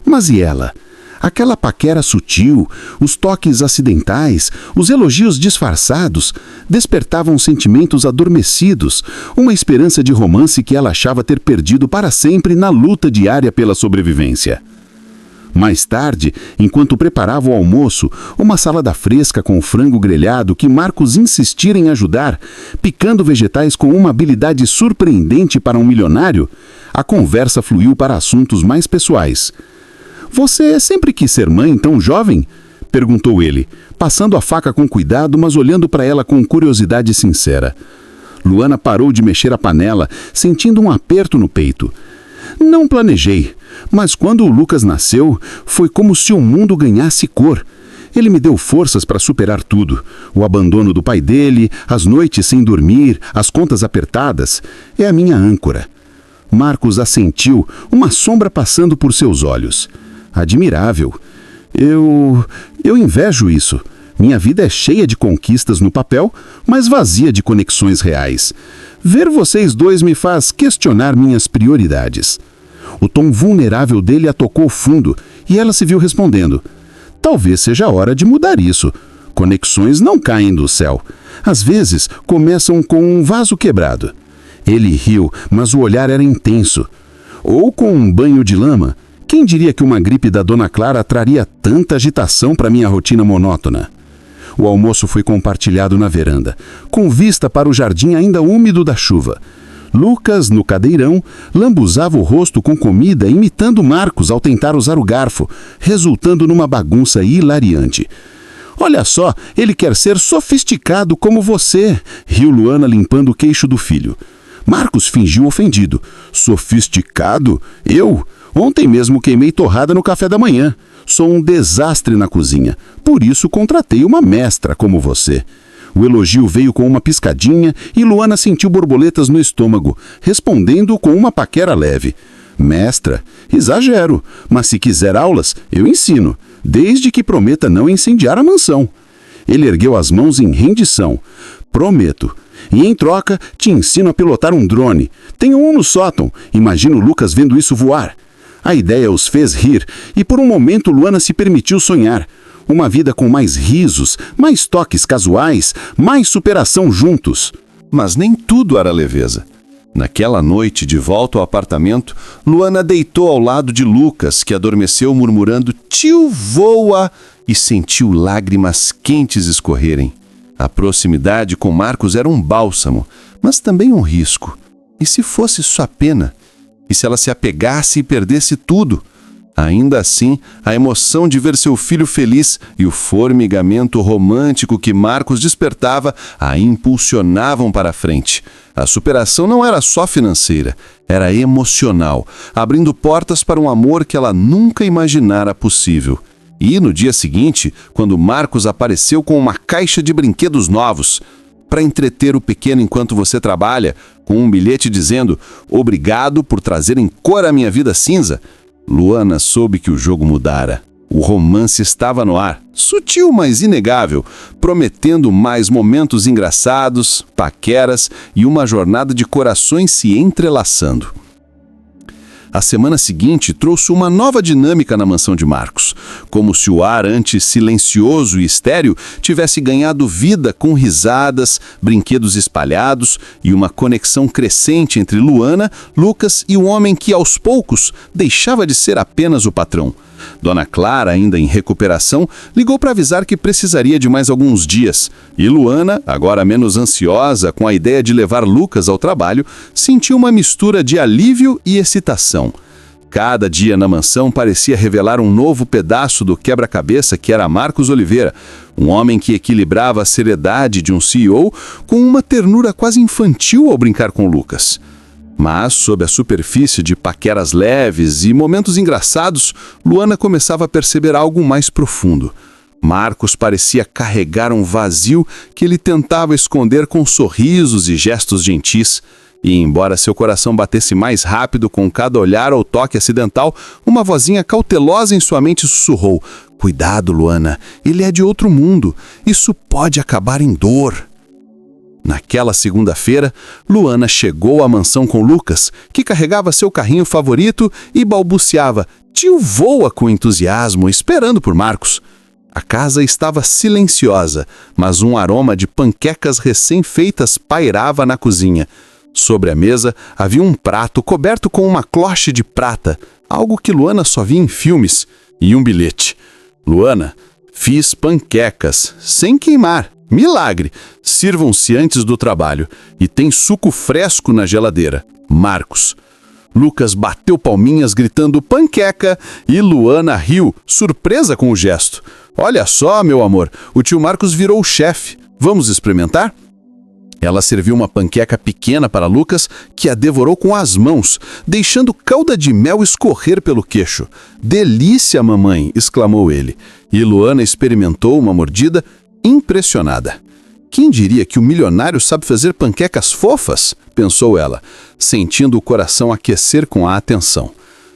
Mas e ela? Aquela paquera sutil, os toques acidentais, os elogios disfarçados, despertavam sentimentos adormecidos, uma esperança de romance que ela achava ter perdido para sempre na luta diária pela sobrevivência. Mais tarde, enquanto preparava o almoço, uma salada fresca com frango grelhado que Marcos insistira em ajudar, picando vegetais com uma habilidade surpreendente para um milionário, a conversa fluiu para assuntos mais pessoais. "Você sempre quis ser mãe tão jovem?" perguntou ele, passando a faca com cuidado, mas olhando para ela com curiosidade sincera. Luana parou de mexer a panela, sentindo um aperto no peito. "Não planejei, mas quando o Lucas nasceu, foi como se o mundo ganhasse cor. Ele me deu forças para superar tudo. O abandono do pai dele, as noites sem dormir, as contas apertadas. É a minha âncora." Marcos assentiu, uma sombra passando por seus olhos. "Admirável. Eu invejo isso. Minha vida é cheia de conquistas no papel, mas vazia de conexões reais. Ver vocês dois me faz questionar minhas prioridades." O tom vulnerável dele a tocou fundo e ela se viu respondendo: "Talvez seja a hora de mudar isso. Conexões não caem do céu. Às vezes começam com um vaso quebrado." Ele riu, mas o olhar era intenso. "Ou com um banho de lama. Quem diria que uma gripe da Dona Clara traria tanta agitação para minha rotina monótona?" O almoço foi compartilhado na varanda, com vista para o jardim ainda úmido da chuva. Lucas, no cadeirão, lambuzava o rosto com comida, imitando Marcos ao tentar usar o garfo, resultando numa bagunça hilariante. "Olha só, ele quer ser sofisticado como você", riu Luana, limpando o queixo do filho. Marcos fingiu ofendido. "Sofisticado? Eu? Ontem mesmo queimei torrada no café da manhã. Sou um desastre na cozinha. Por isso contratei uma mestra como você." O elogio veio com uma piscadinha e Luana sentiu borboletas no estômago, respondendo com uma paquera leve. "Mestra? Exagero, mas se quiser aulas, eu ensino, desde que prometa não incendiar a mansão." Ele ergueu as mãos em rendição. "Prometo. E em troca, te ensino a pilotar um drone. Tenho um no sótão. Imagino Lucas vendo isso voar." A ideia os fez rir, e por um momento Luana se permitiu sonhar. Uma vida com mais risos, mais toques casuais, mais superação juntos. Mas nem tudo era leveza. Naquela noite, de volta ao apartamento, Luana deitou ao lado de Lucas, que adormeceu murmurando "Tio, voa!" e sentiu lágrimas quentes escorrerem. A proximidade com Marcos era um bálsamo, mas também um risco. E se fosse sua pena? E se ela se apegasse e perdesse tudo? Ainda assim, a emoção de ver seu filho feliz e o formigamento romântico que Marcos despertava a impulsionavam para a frente. A superação não era só financeira, era emocional, abrindo portas para um amor que ela nunca imaginara possível. E no dia seguinte, quando Marcos apareceu com uma caixa de brinquedos novos, para entreter o pequeno enquanto você trabalha, com um bilhete dizendo "Obrigado por trazerem cor à minha vida cinza", Luana soube que o jogo mudara. O romance estava no ar, sutil mas inegável, prometendo mais momentos engraçados, paqueras e uma jornada de corações se entrelaçando. A semana seguinte trouxe uma nova dinâmica na mansão de Marcos, como se o ar antes silencioso e estéril tivesse ganhado vida com risadas, brinquedos espalhados e uma conexão crescente entre Luana, Lucas e o homem que, aos poucos, deixava de ser apenas o patrão. Dona Clara, ainda em recuperação, ligou para avisar que precisaria de mais alguns dias, e Luana, agora menos ansiosa com a ideia de levar Lucas ao trabalho, sentiu uma mistura de alívio e excitação. Cada dia na mansão parecia revelar um novo pedaço do quebra-cabeça que era Marcos Oliveira, um homem que equilibrava a seriedade de um CEO com uma ternura quase infantil ao brincar com Lucas. Mas, sob a superfície de paqueras leves e momentos engraçados, Luana começava a perceber algo mais profundo. Marcos parecia carregar um vazio que ele tentava esconder com sorrisos e gestos gentis. E embora seu coração batesse mais rápido com cada olhar ou toque acidental, uma vozinha cautelosa em sua mente sussurrou: "Cuidado, Luana, ele é de outro mundo. Isso pode acabar em dor." Naquela segunda-feira, Luana chegou à mansão com Lucas, que carregava seu carrinho favorito e balbuciava: "Tio voa" com entusiasmo, esperando por Marcos. A casa estava silenciosa, mas um aroma de panquecas recém-feitas pairava na cozinha. Sobre a mesa havia um prato coberto com uma cloche de prata, algo que Luana só via em filmes, e um bilhete. "Luana, fiz panquecas, sem queimar. Milagre! Sirvam-se antes do trabalho. E tem suco fresco na geladeira. Marcos." Lucas bateu palminhas gritando "panqueca" e Luana riu, surpresa com o gesto. "Olha só, meu amor, o tio Marcos virou o chefe. Vamos experimentar?" Ela serviu uma panqueca pequena para Lucas, que a devorou com as mãos, deixando calda de mel escorrer pelo queixo. "Delícia, mamãe!" exclamou ele. E Luana experimentou uma mordida, impressionada. "Quem diria que o milionário sabe fazer panquecas fofas?" pensou ela, sentindo o coração aquecer com a atenção.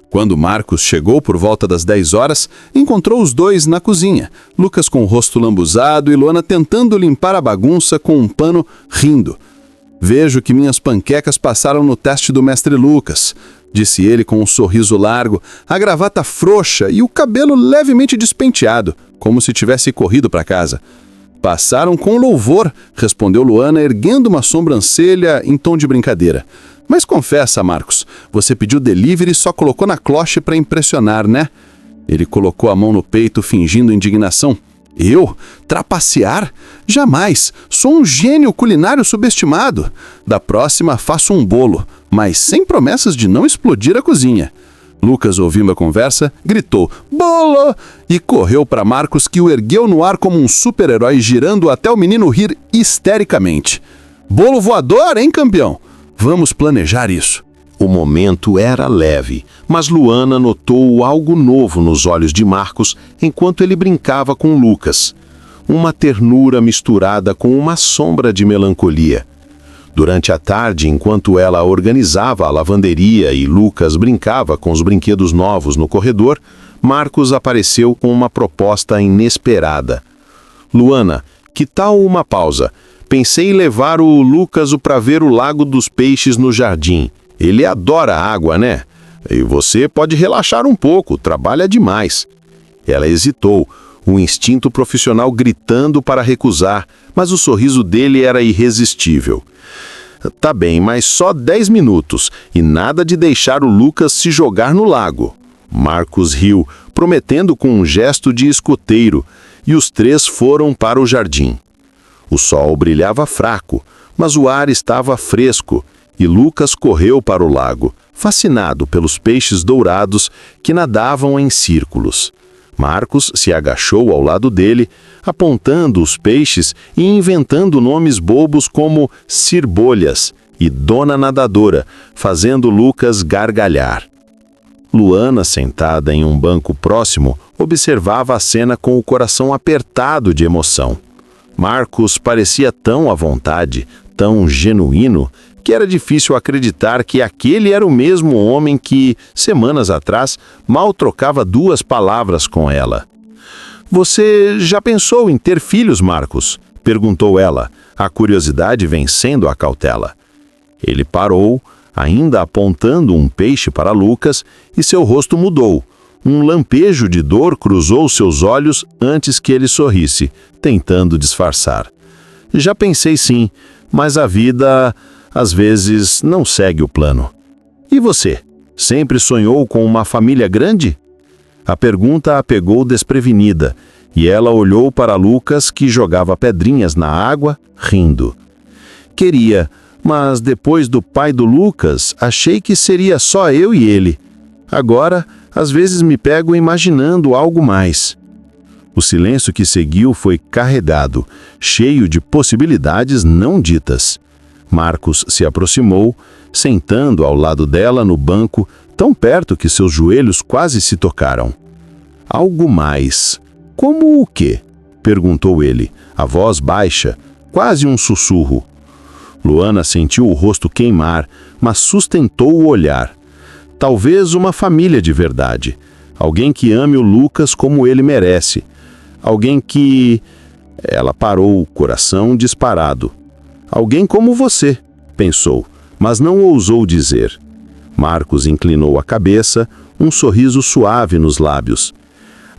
Quando Marcos chegou por volta das 10 horas, encontrou os dois na cozinha, Lucas com o rosto lambuzado e Luana tentando limpar a bagunça com um pano, rindo. "Vejo que minhas panquecas passaram no teste do mestre Lucas", disse ele com um sorriso largo, a gravata frouxa e o cabelo levemente despenteado, como se tivesse corrido para casa. "Passaram com louvor", respondeu Luana, erguendo uma sobrancelha em tom de brincadeira. "Mas confessa, Marcos, você pediu delivery e só colocou na cloche para impressionar, né?" Ele colocou a mão no peito, fingindo indignação. "Eu? Trapacear? Jamais! Sou um gênio culinário subestimado. Da próxima faço um bolo, mas sem promessas de não explodir a cozinha." Lucas, ouvindo a conversa, gritou "bolo!" e correu para Marcos, que o ergueu no ar como um super-herói, girando até o menino rir histericamente. "Bolo voador, hein, campeão? Vamos planejar isso." O momento era leve, mas Luana notou algo novo nos olhos de Marcos enquanto ele brincava com Lucas. Uma ternura misturada com uma sombra de melancolia. Durante a tarde, enquanto ela organizava a lavanderia e Lucas brincava com os brinquedos novos no corredor, Marcos apareceu com uma proposta inesperada. "Luana, que tal uma pausa? Pensei em levar o Lucas para ver o Lago dos Peixes no jardim. Ele adora água, né? E você pode relaxar um pouco, trabalha demais." Ela hesitou, o instinto profissional gritando para recusar, mas o sorriso dele era irresistível. "Tá bem, mas só 10 minutos, e nada de deixar o Lucas se jogar no lago." Marcos riu, prometendo com um gesto de escoteiro, e os três foram para o jardim. O sol brilhava fraco, mas o ar estava fresco, e Lucas correu para o lago, fascinado pelos peixes dourados que nadavam em círculos. Marcos se agachou ao lado dele, apontando os peixes e inventando nomes bobos como Cirbolhas e Dona Nadadora, fazendo Lucas gargalhar. Luana, sentada em um banco próximo, observava a cena com o coração apertado de emoção. Marcos parecia tão à vontade, tão genuíno, que era difícil acreditar que aquele era o mesmo homem que, semanas atrás, mal trocava 2 palavras com ela. "Você já pensou em ter filhos, Marcos?" perguntou ela, a curiosidade vencendo a cautela. Ele parou, ainda apontando um peixe para Lucas, e seu rosto mudou. Um lampejo de dor cruzou seus olhos antes que ele sorrisse, tentando disfarçar. "Já pensei sim, mas a vida, às vezes, não segue o plano." "E você? Sempre sonhou com uma família grande?" A pergunta a pegou desprevenida, e ela olhou para Lucas, que jogava pedrinhas na água, rindo. "Queria, mas depois do pai do Lucas, achei que seria só eu e ele. Agora, às vezes me pego imaginando algo mais." O silêncio que seguiu foi carregado, cheio de possibilidades não ditas. Marcos se aproximou, sentando ao lado dela no banco, tão perto que seus joelhos quase se tocaram. "Algo mais. Como o quê?" perguntou ele, a voz baixa, quase um sussurro. Luana sentiu o rosto queimar, mas sustentou o olhar. Talvez uma família de verdade. Alguém que ame o Lucas como ele merece. Alguém que... Ela parou, o coração disparado. Alguém como você, pensou, mas não ousou dizer. Marcos inclinou a cabeça, um sorriso suave nos lábios.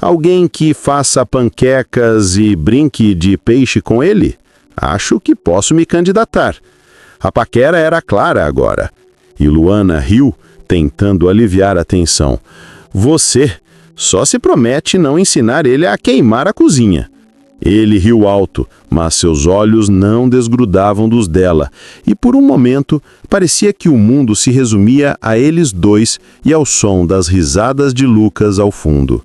Alguém que faça panquecas e brinque de peixe com ele? Acho que posso me candidatar. A paquera era clara agora. E Luana riu, tentando aliviar a tensão. Você só se promete não ensinar ele a queimar a cozinha. Ele riu alto, mas seus olhos não desgrudavam dos dela, e por um momento parecia que o mundo se resumia a eles dois e ao som das risadas de Lucas ao fundo.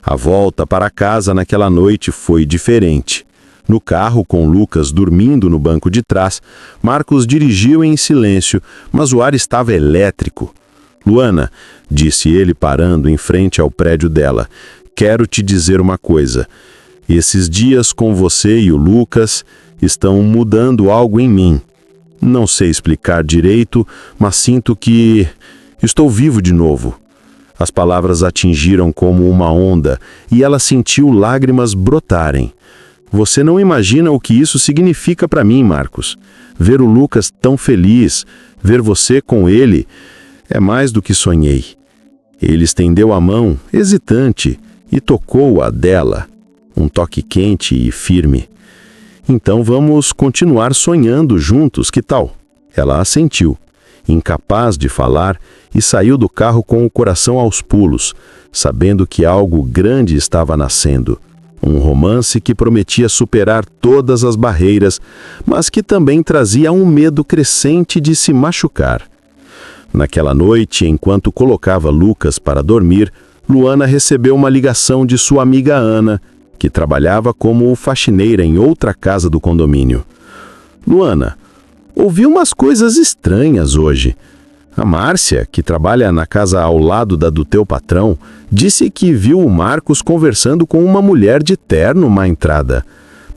A volta para casa naquela noite foi diferente. No carro, com Lucas dormindo no banco de trás, Marcos dirigiu em silêncio, mas o ar estava elétrico. Luana, disse ele parando em frente ao prédio dela, quero te dizer uma coisa. Esses dias com você e o Lucas estão mudando algo em mim. Não sei explicar direito, mas sinto que estou vivo de novo. As palavras atingiram como uma onda e ela sentiu lágrimas brotarem. Você não imagina o que isso significa para mim, Marcos. Ver o Lucas tão feliz, ver você com ele, é mais do que sonhei. Ele estendeu a mão, hesitante, e tocou a dela. Um toque quente e firme. Então vamos continuar sonhando juntos, que tal? Ela assentiu, incapaz de falar, e saiu do carro com o coração aos pulos, sabendo que algo grande estava nascendo. Um romance que prometia superar todas as barreiras, mas que também trazia um medo crescente de se machucar. Naquela noite, enquanto colocava Lucas para dormir, Luana recebeu uma ligação de sua amiga Ana, que trabalhava como faxineira em outra casa do condomínio. Luana, ouvi umas coisas estranhas hoje. A Márcia, que trabalha na casa ao lado da do teu patrão, disse que viu o Marcos conversando com uma mulher de terno na entrada.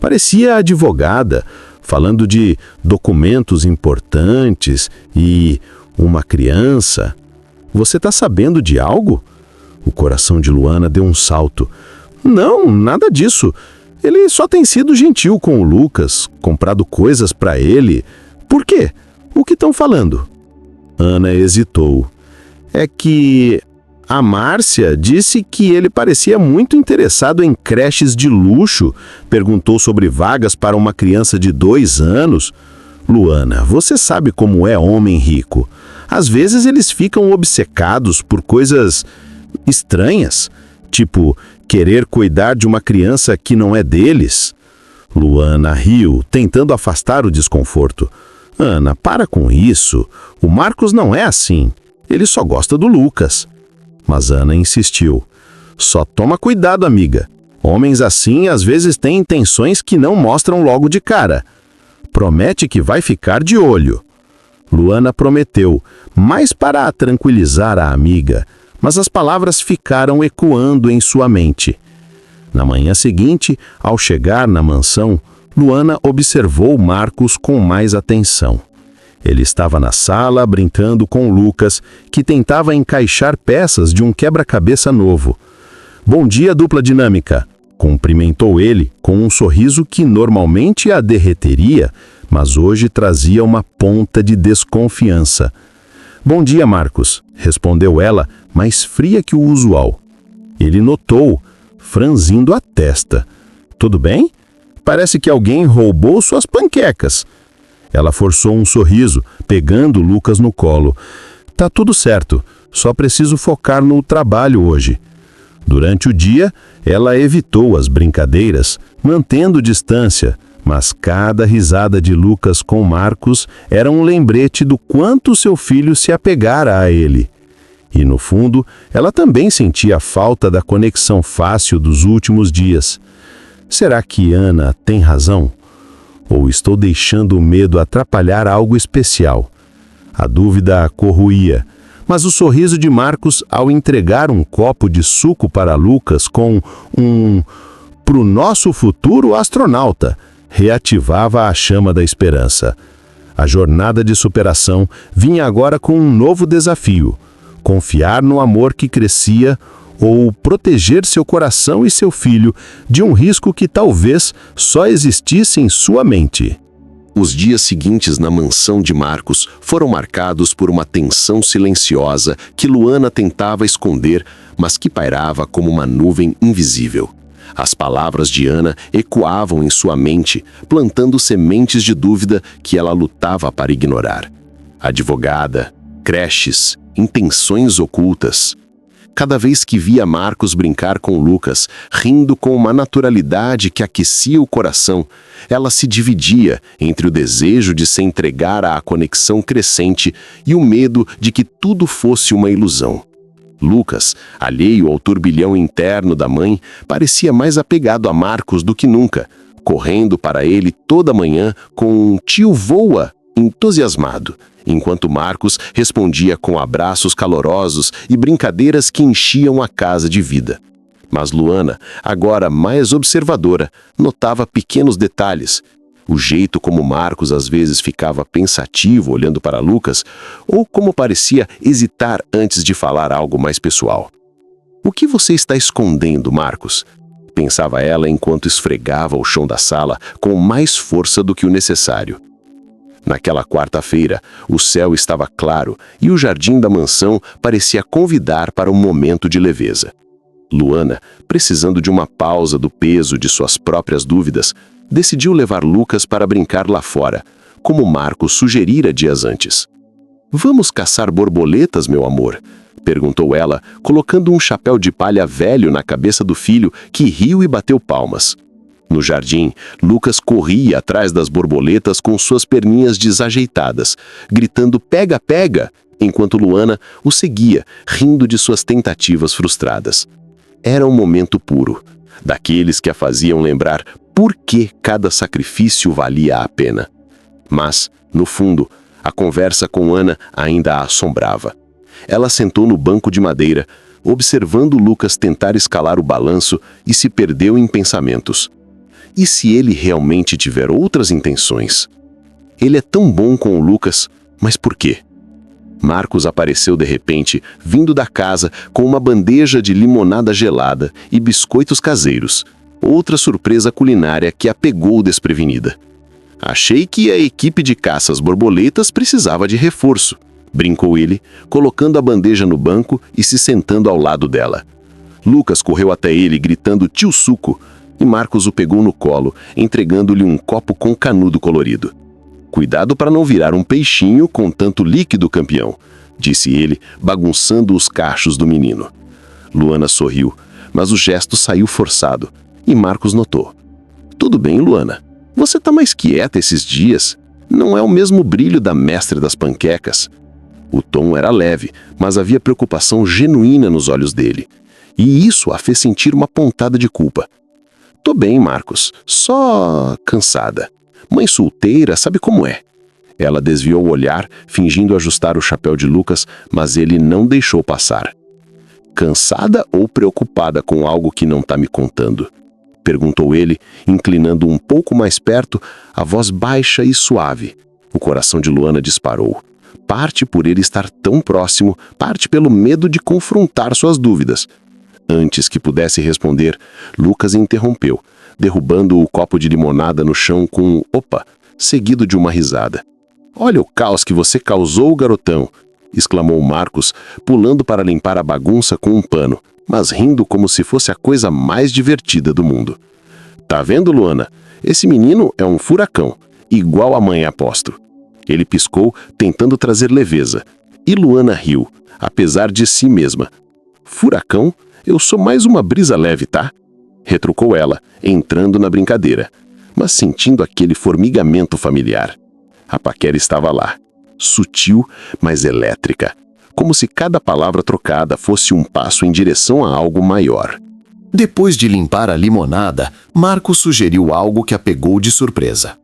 Parecia advogada, falando de documentos importantes e uma criança. Você está sabendo de algo? O coração de Luana deu um salto. Não, nada disso. Ele só tem sido gentil com o Lucas, comprado coisas para ele. Por quê? O que estão falando? Ana hesitou. É que a Márcia disse que ele parecia muito interessado em creches de luxo, perguntou sobre vagas para uma criança de 2 anos. Luana, você sabe como é homem rico. Às vezes eles ficam obcecados por coisas estranhas, tipo querer cuidar de uma criança que não é deles. Luana riu, tentando afastar o desconforto. Ana, para com isso. O Marcos não é assim. Ele só gosta do Lucas. Mas Ana insistiu. Só toma cuidado, amiga. Homens assim às vezes têm intenções que não mostram logo de cara. Promete que vai ficar de olho. Luana prometeu, mais para tranquilizar a amiga, mas as palavras ficaram ecoando em sua mente. Na manhã seguinte, ao chegar na mansão, Luana observou Marcos com mais atenção. Ele estava na sala brincando com Lucas, que tentava encaixar peças de um quebra-cabeça novo. Bom dia, dupla dinâmica, cumprimentou ele com um sorriso que normalmente a derreteria, mas hoje trazia uma ponta de desconfiança. Bom dia, Marcos, respondeu ela, mais fria que o usual. Ele notou, franzindo a testa. Tudo bem? Parece que alguém roubou suas panquecas. Ela forçou um sorriso, pegando Lucas no colo. Tá tudo certo, só preciso focar no trabalho hoje. Durante o dia, ela evitou as brincadeiras, mantendo distância, mas cada risada de Lucas com Marcos era um lembrete do quanto seu filho se apegara a ele. E, no fundo, ela também sentia a falta da conexão fácil dos últimos dias. Será que Ana tem razão? Ou estou deixando o medo atrapalhar algo especial? A dúvida a corroía, mas o sorriso de Marcos ao entregar um copo de suco para Lucas com pro nosso futuro astronauta, reativava a chama da esperança. A jornada de superação vinha agora com um novo desafio: confiar no amor que crescia ou proteger seu coração e seu filho de um risco que talvez só existisse em sua mente. Os dias seguintes na mansão de Marcos foram marcados por uma tensão silenciosa que Luana tentava esconder, mas que pairava como uma nuvem invisível. As palavras de Ana ecoavam em sua mente, plantando sementes de dúvida que ela lutava para ignorar. Advogada, creches, intenções ocultas. Cada vez que via Marcos brincar com Lucas, rindo com uma naturalidade que aquecia o coração, ela se dividia entre o desejo de se entregar à conexão crescente e o medo de que tudo fosse uma ilusão. Lucas, alheio ao turbilhão interno da mãe, parecia mais apegado a Marcos do que nunca, correndo para ele toda manhã com um "tio voa" entusiasmado, enquanto Marcos respondia com abraços calorosos e brincadeiras que enchiam a casa de vida. Mas Luana, agora mais observadora, notava pequenos detalhes. O jeito como Marcos às vezes ficava pensativo olhando para Lucas, ou como parecia hesitar antes de falar algo mais pessoal. "O que você está escondendo, Marcos?" pensava ela enquanto esfregava o chão da sala com mais força do que o necessário. Naquela quarta-feira, o céu estava claro e o jardim da mansão parecia convidar para um momento de leveza. Luana, precisando de uma pausa do peso de suas próprias dúvidas, decidiu levar Lucas para brincar lá fora, como Marcos sugerira dias antes. "Vamos caçar borboletas, meu amor?" perguntou ela, colocando um chapéu de palha velho na cabeça do filho, que riu e bateu palmas. No jardim, Lucas corria atrás das borboletas com suas perninhas desajeitadas, gritando "pega, pega", enquanto Luana o seguia, rindo de suas tentativas frustradas. Era um momento puro, daqueles que a faziam lembrar por que cada sacrifício valia a pena. Mas, no fundo, a conversa com Ana ainda a assombrava. Ela sentou no banco de madeira, observando Lucas tentar escalar o balanço e se perdeu em pensamentos. E se ele realmente tiver outras intenções? Ele é tão bom com o Lucas, mas por quê? Marcos apareceu de repente, vindo da casa com uma bandeja de limonada gelada e biscoitos caseiros, outra surpresa culinária que a pegou desprevenida. "Achei que a equipe de caça às borboletas precisava de reforço", brincou ele, colocando a bandeja no banco e se sentando ao lado dela. Lucas correu até ele gritando "tio Suco", e Marcos o pegou no colo, entregando-lhe um copo com canudo colorido. "Cuidado para não virar um peixinho com tanto líquido, campeão", disse ele, bagunçando os cachos do menino. Luana sorriu, mas o gesto saiu forçado, e Marcos notou. "Tudo bem, Luana. Você tá mais quieta esses dias. Não é o mesmo brilho da mestre das panquecas." O tom era leve, mas havia preocupação genuína nos olhos dele. E isso a fez sentir uma pontada de culpa. "Tô bem, Marcos. Só cansada. Mãe solteira sabe como é." Ela desviou o olhar, fingindo ajustar o chapéu de Lucas, mas ele não deixou passar. "Cansada ou preocupada com algo que não tá me contando?" perguntou ele, inclinando um pouco mais perto, a voz baixa e suave. O coração de Luana disparou. Parte por ele estar tão próximo, parte pelo medo de confrontar suas dúvidas. Antes que pudesse responder, Lucas interrompeu, derrubando o copo de limonada no chão com um "opa", seguido de uma risada. "Olha o caos que você causou, garotão!" exclamou Marcos, pulando para limpar a bagunça com um pano, mas rindo como se fosse a coisa mais divertida do mundo. "Tá vendo, Luana? Esse menino é um furacão, igual a mãe, aposto." Ele piscou, tentando trazer leveza, e Luana riu, apesar de si mesma. "Furacão? Eu sou mais uma brisa leve, tá?" retrucou ela, entrando na brincadeira, mas sentindo aquele formigamento familiar. A paquera estava lá, sutil, mas elétrica, como se cada palavra trocada fosse um passo em direção a algo maior. Depois de limpar a limonada, Marcos sugeriu algo que a pegou de surpresa.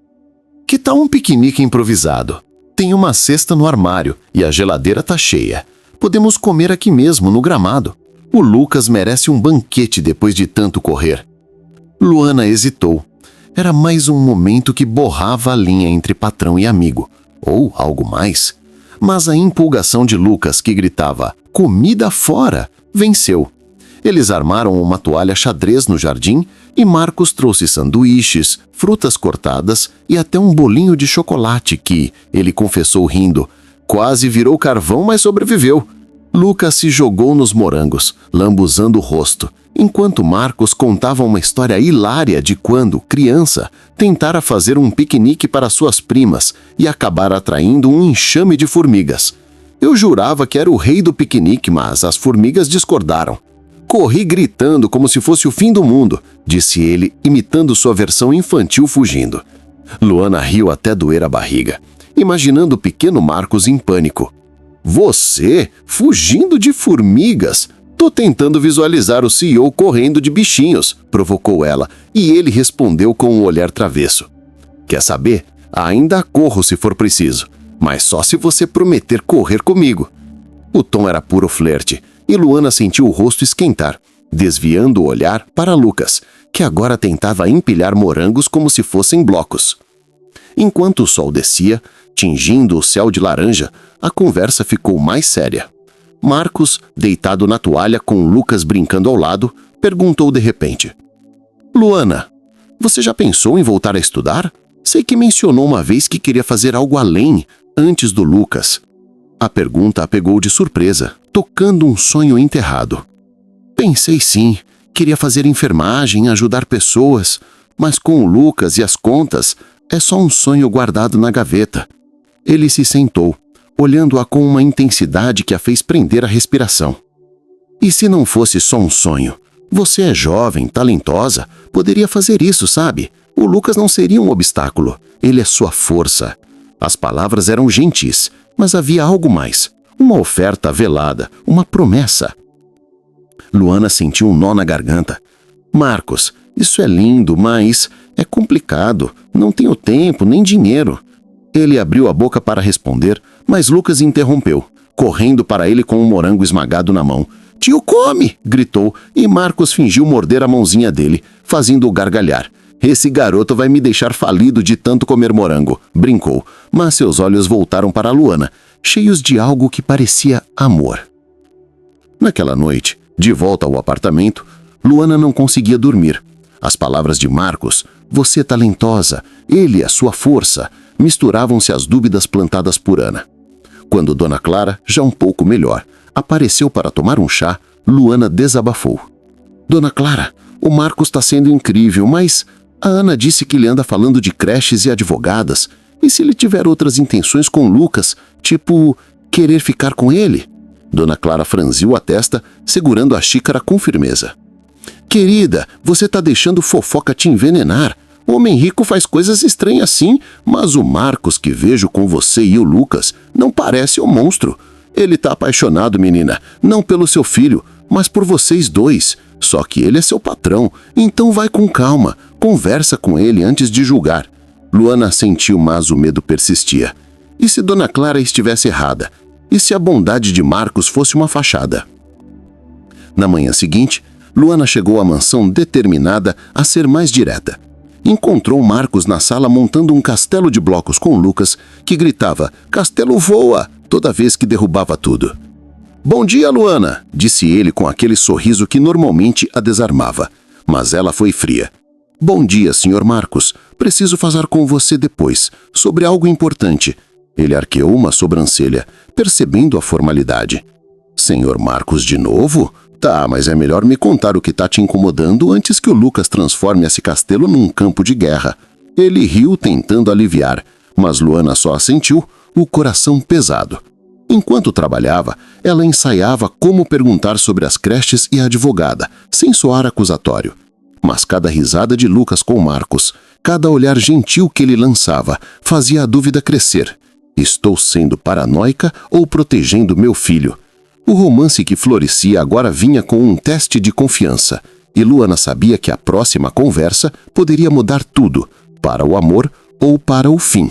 "Que tal um piquenique improvisado? Tem uma cesta no armário e a geladeira tá cheia. Podemos comer aqui mesmo, no gramado. O Lucas merece um banquete depois de tanto correr." Luana hesitou. Era mais um momento que borrava a linha entre patrão e amigo. Ou algo mais? Mas a empolgação de Lucas, que gritava "comida fora", venceu. Eles armaram uma toalha xadrez no jardim e Marcos trouxe sanduíches, frutas cortadas e até um bolinho de chocolate que, ele confessou rindo, quase virou carvão, mas sobreviveu. Lucas se jogou nos morangos, lambuzando o rosto, enquanto Marcos contava uma história hilária de quando, criança, tentara fazer um piquenique para suas primas e acabar atraindo um enxame de formigas. Eu jurava que era o rei do piquenique, mas as formigas discordaram. Corri gritando como se fosse o fim do mundo, disse ele, imitando sua versão infantil fugindo. Luana riu até doer a barriga, imaginando o pequeno Marcos em pânico. Você? Fugindo de formigas? Tô tentando visualizar o CEO correndo de bichinhos, provocou ela, e ele respondeu com um olhar travesso. Quer saber? Ainda corro se for preciso, mas só se você prometer correr comigo. O tom era puro flerte, e Luana sentiu o rosto esquentar, desviando o olhar para Lucas, que agora tentava empilhar morangos como se fossem blocos. Enquanto o sol descia, tingindo o céu de laranja, a conversa ficou mais séria. Marcos, deitado na toalha com Lucas brincando ao lado, perguntou de repente: Luana, você já pensou em voltar a estudar? Sei que mencionou uma vez que queria fazer algo além, antes do Lucas. A pergunta a pegou de surpresa, tocando um sonho enterrado. Pensei sim, queria fazer enfermagem, ajudar pessoas, mas com o Lucas e as contas, é só um sonho guardado na gaveta. Ele se sentou, olhando-a com uma intensidade que a fez prender a respiração. E se não fosse só um sonho? Você é jovem, talentosa, poderia fazer isso, sabe? O Lucas não seria um obstáculo, ele é sua força. As palavras eram gentis, mas havia algo mais. Uma oferta velada, uma promessa. Luana sentiu um nó na garganta. Marcos, isso é lindo, mas é complicado. Não tenho tempo, nem dinheiro. Ele abriu a boca para responder, mas Lucas interrompeu, correndo para ele com um morango esmagado na mão. Tio, come! Gritou, e Marcos fingiu morder a mãozinha dele, fazendo-o gargalhar. Esse garoto vai me deixar falido de tanto comer morango, brincou, mas seus olhos voltaram para Luana, cheios de algo que parecia amor. Naquela noite, de volta ao apartamento, Luana não conseguia dormir. As palavras de Marcos, você é talentosa, ele é sua força, misturavam-se às dúvidas plantadas por Ana. Quando Dona Clara, já um pouco melhor, apareceu para tomar um chá, Luana desabafou. Dona Clara, o Marcos está sendo incrível, mas a Ana disse que ele anda falando de creches e advogadas. E se ele tiver outras intenções com Lucas, tipo, querer ficar com ele? Dona Clara franziu a testa, segurando a xícara com firmeza. Querida, você está deixando fofoca te envenenar. O homem rico faz coisas estranhas sim, mas o Marcos que vejo com você e o Lucas não parece um monstro. Ele está apaixonado, menina, não pelo seu filho, mas por vocês dois. Só que ele é seu patrão, então vai com calma, conversa com ele antes de julgar. Luana sentiu, mas o medo persistia. E se Dona Clara estivesse errada? E se a bondade de Marcos fosse uma fachada? Na manhã seguinte, Luana chegou à mansão determinada a ser mais direta. Encontrou Marcos na sala montando um castelo de blocos com Lucas, que gritava, "Castelo voa!" toda vez que derrubava tudo. Bom dia, Luana, disse ele com aquele sorriso que normalmente a desarmava. Mas ela foi fria. Bom dia, Sr. Marcos. Preciso falar com você depois, sobre algo importante. Ele arqueou uma sobrancelha, percebendo a formalidade. Sr. Marcos de novo? Tá, mas é melhor me contar o que tá te incomodando antes que o Lucas transforme esse castelo num campo de guerra. Ele riu tentando aliviar, mas Luana só assentiu, o coração pesado. Enquanto trabalhava, ela ensaiava como perguntar sobre as creches e a advogada, sem soar acusatório. Mas cada risada de Lucas com Marcos, cada olhar gentil que ele lançava, fazia a dúvida crescer. Estou sendo paranoica ou protegendo meu filho? O romance que florescia agora vinha com um teste de confiança, e Luana sabia que a próxima conversa poderia mudar tudo, para o amor ou para o fim.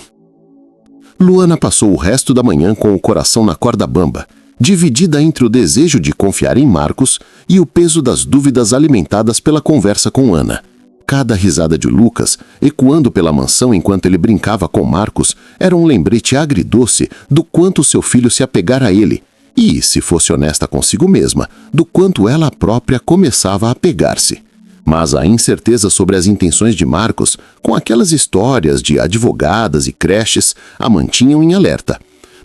Luana passou o resto da manhã com o coração na corda bamba, dividida entre o desejo de confiar em Marcos e o peso das dúvidas alimentadas pela conversa com Ana. Cada risada de Lucas, ecoando pela mansão enquanto ele brincava com Marcos, era um lembrete agridoce do quanto seu filho se apegara a ele e, se fosse honesta consigo mesma, do quanto ela própria começava a apegar-se. Mas a incerteza sobre as intenções de Marcos, com aquelas histórias de advogadas e creches, a mantinham em alerta.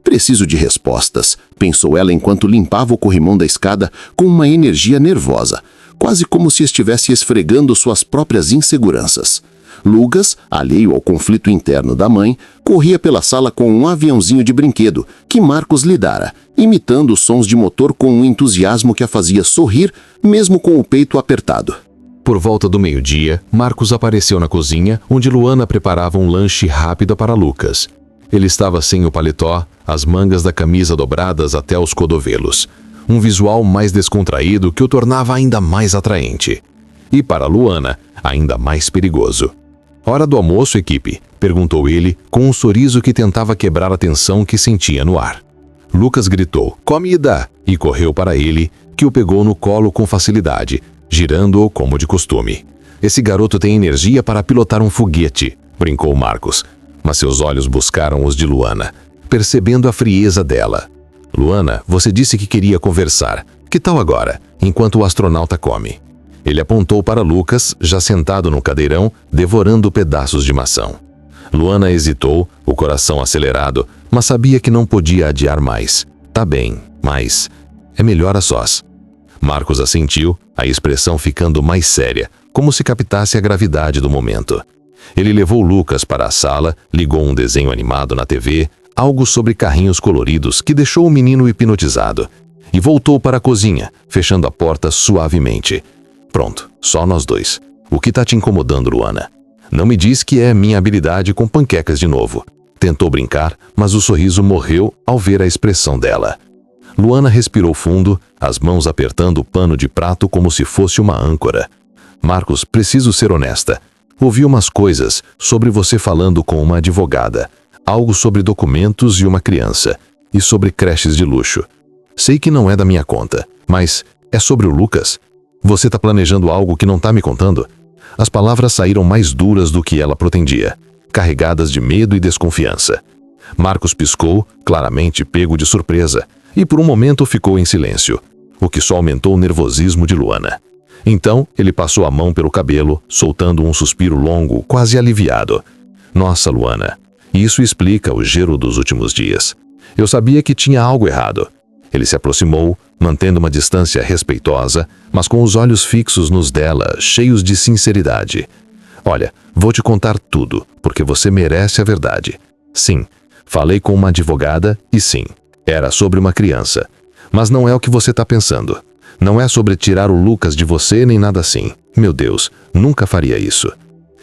Preciso de respostas, pensou ela enquanto limpava o corrimão da escada com uma energia nervosa, quase como se estivesse esfregando suas próprias inseguranças. Lucas, alheio ao conflito interno da mãe, corria pela sala com um aviãozinho de brinquedo que Marcos lhe dara, imitando os sons de motor com um entusiasmo que a fazia sorrir, mesmo com o peito apertado. Por volta do meio-dia, Marcos apareceu na cozinha, onde Luana preparava um lanche rápido para Lucas. Ele estava sem o paletó, as mangas da camisa dobradas até os cotovelos. Um visual mais descontraído que o tornava ainda mais atraente. E para Luana, ainda mais perigoso. "Hora do almoço, equipe?", perguntou ele, com um sorriso que tentava quebrar a tensão que sentia no ar. Lucas gritou, "Comida!", e correu para ele, que o pegou no colo com facilidade, girando-o como de costume. "Esse garoto tem energia para pilotar um foguete", brincou Marcos, mas seus olhos buscaram os de Luana, percebendo a frieza dela. "Luana, você disse que queria conversar. Que tal agora, enquanto o astronauta come?" Ele apontou para Lucas, já sentado no cadeirão, devorando pedaços de maçã. Luana hesitou, o coração acelerado, mas sabia que não podia adiar mais. "Tá bem, mas é melhor a sós." Marcos assentiu, a expressão ficando mais séria, como se captasse a gravidade do momento. Ele levou Lucas para a sala, ligou um desenho animado na TV, algo sobre carrinhos coloridos que deixou o menino hipnotizado, e voltou para a cozinha, fechando a porta suavemente. "Pronto, só nós dois. O que tá te incomodando, Luana? Não me diz que é minha habilidade com panquecas de novo." Tentou brincar, mas o sorriso morreu ao ver a expressão dela. Luana respirou fundo, as mãos apertando o pano de prato como se fosse uma âncora. "Marcos, preciso ser honesta. Ouvi umas coisas sobre você falando com uma advogada. Algo sobre documentos e uma criança. E sobre creches de luxo. Sei que não é da minha conta, mas é sobre o Lucas? Você tá planejando algo que não tá me contando?" As palavras saíram mais duras do que ela pretendia, carregadas de medo e desconfiança. Marcos piscou, claramente pego de surpresa, e por um momento ficou em silêncio, o que só aumentou o nervosismo de Luana. Então, ele passou a mão pelo cabelo, soltando um suspiro longo, quase aliviado. "Nossa, Luana, isso explica o gelo dos últimos dias. Eu sabia que tinha algo errado." Ele se aproximou, mantendo uma distância respeitosa, mas com os olhos fixos nos dela, cheios de sinceridade. "Olha, vou te contar tudo, porque você merece a verdade. Sim, falei com uma advogada e sim, era sobre uma criança. Mas não é o que você está pensando. Não é sobre tirar o Lucas de você nem nada assim. Meu Deus, nunca faria isso."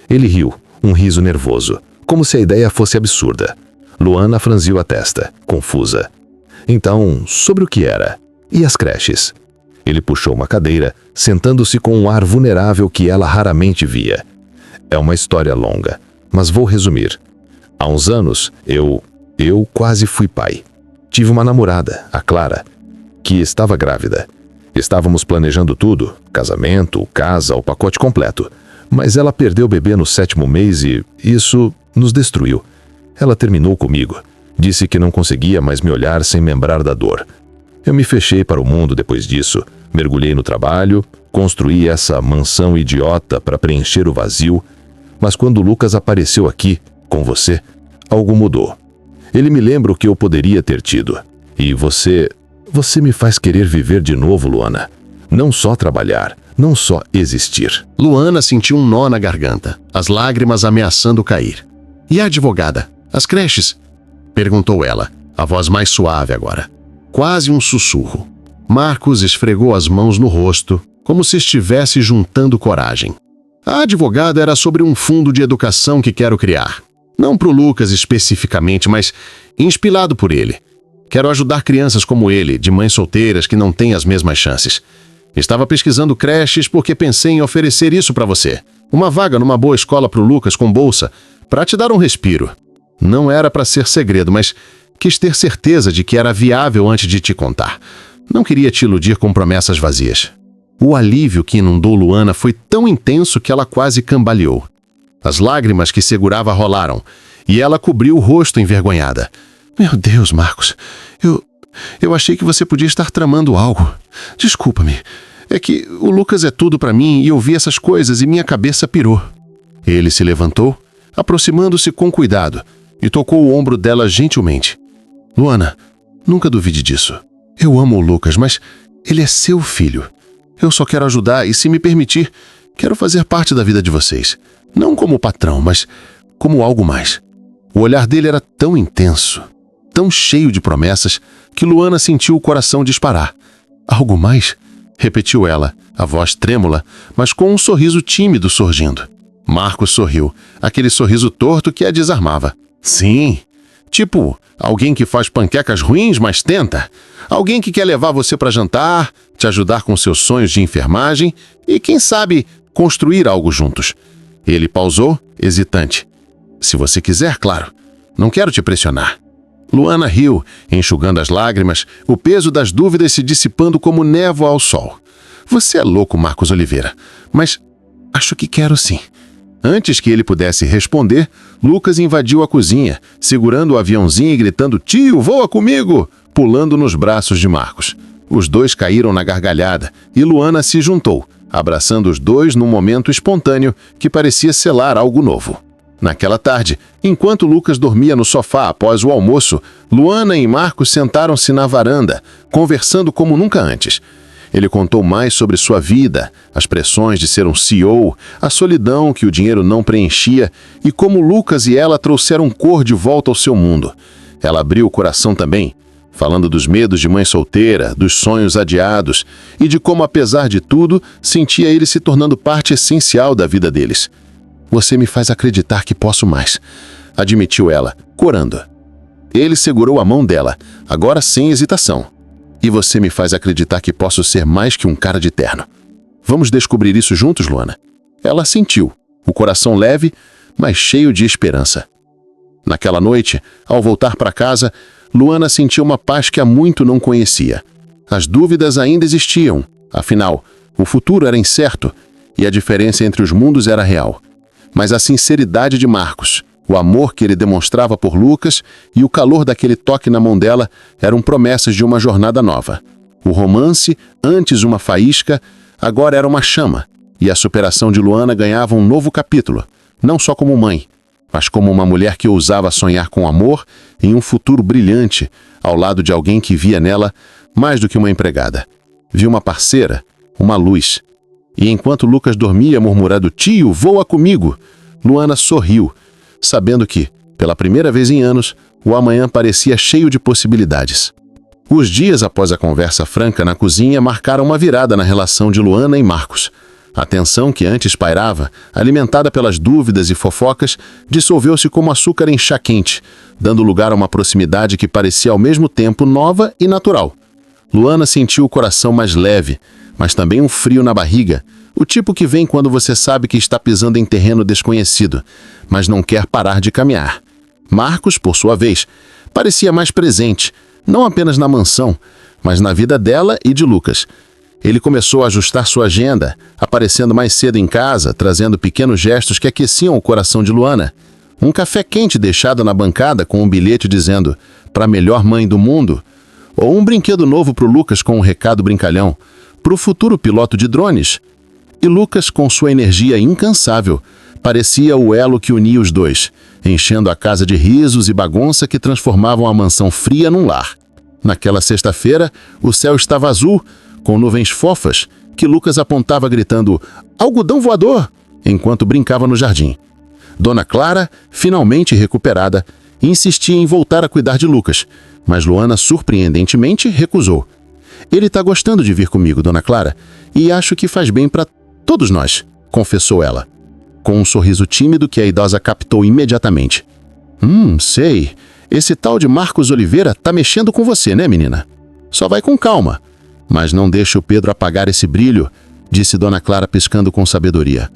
Ele riu, um riso nervoso, como se a ideia fosse absurda. Luana franziu a testa, confusa. "Então, sobre o que era? E as creches?" Ele puxou uma cadeira, sentando-se com um ar vulnerável que ela raramente via. "É uma história longa, mas vou resumir. Há uns anos, eu quase fui pai. Tive uma namorada, a Clara, que estava grávida. Estávamos planejando tudo, casamento, casa, o pacote completo. Mas ela perdeu o bebê no 7º mês e isso nos destruiu. Ela terminou comigo. Disse que não conseguia mais me olhar sem lembrar da dor. Eu me fechei para o mundo depois disso, mergulhei no trabalho, construí essa mansão idiota para preencher o vazio, mas quando o Lucas apareceu aqui, com você, algo mudou. Ele me lembra o que eu poderia ter tido. E você me faz querer viver de novo, Luana. Não só trabalhar, não só existir." Luana sentiu um nó na garganta, as lágrimas ameaçando cair. "E a advogada? As creches?" perguntou ela, a voz mais suave agora. Quase um sussurro. Marcos esfregou as mãos no rosto, como se estivesse juntando coragem. "A advogada era sobre um fundo de educação que quero criar. Não pro Lucas especificamente, mas inspirado por ele. Quero ajudar crianças como ele, de mães solteiras que não têm as mesmas chances. Estava pesquisando creches porque pensei em oferecer isso para você. Uma vaga numa boa escola pro Lucas com bolsa, para te dar um respiro. Não era para ser segredo, mas quis ter certeza de que era viável antes de te contar. Não queria te iludir com promessas vazias." O alívio que inundou Luana foi tão intenso que ela quase cambaleou. As lágrimas que segurava rolaram, e ela cobriu o rosto envergonhada. Meu Deus, Marcos, eu achei que você podia estar tramando algo. Desculpa-me. É que o Lucas é tudo para mim e eu vi essas coisas e minha cabeça pirou. Ele se levantou, aproximando-se com cuidado, e tocou o ombro dela gentilmente. Luana, nunca duvide disso. Eu amo o Lucas, mas ele é seu filho. Eu só quero ajudar e, se me permitir, quero fazer parte da vida de vocês. Não como patrão, mas como algo mais. O olhar dele era tão intenso, tão cheio de promessas, que Luana sentiu o coração disparar. Algo mais? Repetiu ela, a voz trêmula, mas com um sorriso tímido surgindo. Marcos sorriu, aquele sorriso torto que a desarmava. Sim, tipo alguém que faz panquecas ruins, mas tenta. Alguém que quer levar você para jantar, te ajudar com seus sonhos de enfermagem e, quem sabe, construir algo juntos. Ele pausou, hesitante. Se você quiser, claro. Não quero te pressionar. Luana riu, enxugando as lágrimas, o peso das dúvidas se dissipando como névoa ao sol. Você é louco, Marcos Oliveira, mas acho que quero sim. Antes que ele pudesse responder, Lucas invadiu a cozinha, segurando o aviãozinho e gritando: "Tio, voa comigo!", pulando nos braços de Marcos. Os dois caíram na gargalhada e Luana se juntou, abraçando os dois num momento espontâneo que parecia selar algo novo. Naquela tarde, enquanto Lucas dormia no sofá após o almoço, Luana e Marcos sentaram-se na varanda, conversando como nunca antes. Ele contou mais sobre sua vida, as pressões de ser um CEO, a solidão que o dinheiro não preenchia e como Lucas e ela trouxeram cor de volta ao seu mundo. Ela abriu o coração também, falando dos medos de mãe solteira, dos sonhos adiados e de como, apesar de tudo, sentia ele se tornando parte essencial da vida deles. Você me faz acreditar que posso mais, admitiu ela, corando. Ele segurou a mão dela, agora sem hesitação. E você me faz acreditar que posso ser mais que um cara de terno. Vamos descobrir isso juntos, Luana? Ela assentiu, o coração leve, mas cheio de esperança. Naquela noite, ao voltar para casa, Luana sentiu uma paz que há muito não conhecia. As dúvidas ainda existiam, afinal, o futuro era incerto e a diferença entre os mundos era real. Mas a sinceridade de Marcos, o amor que ele demonstrava por Lucas e o calor daquele toque na mão dela eram promessas de uma jornada nova. O romance, antes uma faísca, agora era uma chama, e a superação de Luana ganhava um novo capítulo, não só como mãe, mas como uma mulher que ousava sonhar com amor em um futuro brilhante, ao lado de alguém que via nela mais do que uma empregada. Viu uma parceira, uma luz. E enquanto Lucas dormia murmurando: "Tio, voa comigo", Luana sorriu, sabendo que, pela primeira vez em anos, o amanhã parecia cheio de possibilidades. Os dias após a conversa franca na cozinha marcaram uma virada na relação de Luana e Marcos. A tensão que antes pairava, alimentada pelas dúvidas e fofocas, dissolveu-se como açúcar em chá quente, dando lugar a uma proximidade que parecia ao mesmo tempo nova e natural. Luana sentiu o coração mais leve, mas também um frio na barriga, o tipo que vem quando você sabe que está pisando em terreno desconhecido, mas não quer parar de caminhar. Marcos, por sua vez, parecia mais presente, não apenas na mansão, mas na vida dela e de Lucas. Ele começou a ajustar sua agenda, aparecendo mais cedo em casa, trazendo pequenos gestos que aqueciam o coração de Luana. Um café quente deixado na bancada com um bilhete dizendo "Para a melhor mãe do mundo", ou um brinquedo novo para o Lucas com um recado brincalhão para o futuro piloto de drones. E Lucas, com sua energia incansável, parecia o elo que unia os dois, enchendo a casa de risos e bagunça que transformavam a mansão fria num lar. Naquela sexta-feira, o céu estava azul, com nuvens fofas, que Lucas apontava gritando "Algodão voador!", enquanto brincava no jardim. Dona Clara, finalmente recuperada, insistia em voltar a cuidar de Lucas, mas Luana surpreendentemente recusou. "Ele está gostando de vir comigo, Dona Clara, e acho que faz bem para todos nós", confessou ela, com um sorriso tímido que a idosa captou imediatamente. Sei. Esse tal de Marcos Oliveira tá mexendo com você, né, menina? Só vai com calma. Mas não deixe o Pedro apagar esse brilho", disse Dona Clara piscando com sabedoria.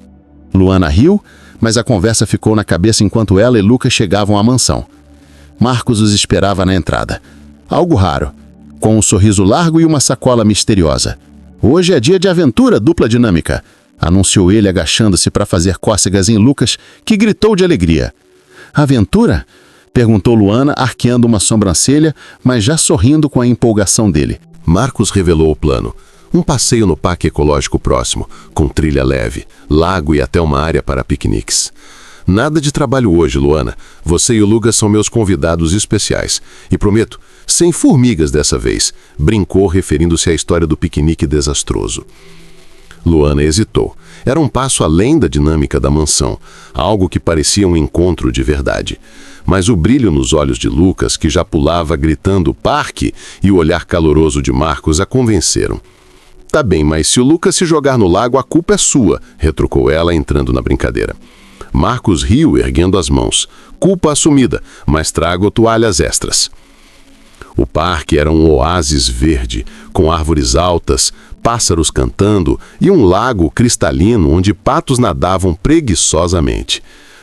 Luana riu, mas a conversa ficou na cabeça enquanto ela e Lucas chegavam à mansão. Marcos os esperava na entrada. Algo raro, com um sorriso largo e uma sacola misteriosa. Hoje é dia de aventura dupla dinâmica, anunciou ele agachando-se para fazer cócegas em Lucas, que gritou de alegria. Aventura? Perguntou Luana, arqueando uma sobrancelha, mas já sorrindo com a empolgação dele. Marcos revelou o plano. Um passeio no parque ecológico próximo, com trilha leve, lago e até uma área para piqueniques. Nada de trabalho hoje, Luana. Você e o Lucas são meus convidados especiais. E prometo, sem formigas dessa vez, brincou referindo-se à história do piquenique desastroso. Luana hesitou. Era um passo além da dinâmica da mansão, algo que parecia um encontro de verdade. Mas o brilho nos olhos de Lucas, que já pulava gritando parque, e o olhar caloroso de Marcos a convenceram. Tá bem, mas se o Lucas se jogar no lago, a culpa é sua, retrucou ela, entrando na brincadeira. Marcos riu, erguendo as mãos. Culpa assumida, mas trago toalhas extras. O parque era um oásis verde, com árvores altas, pássaros cantando e um lago cristalino onde patos nadavam preguiçosamente.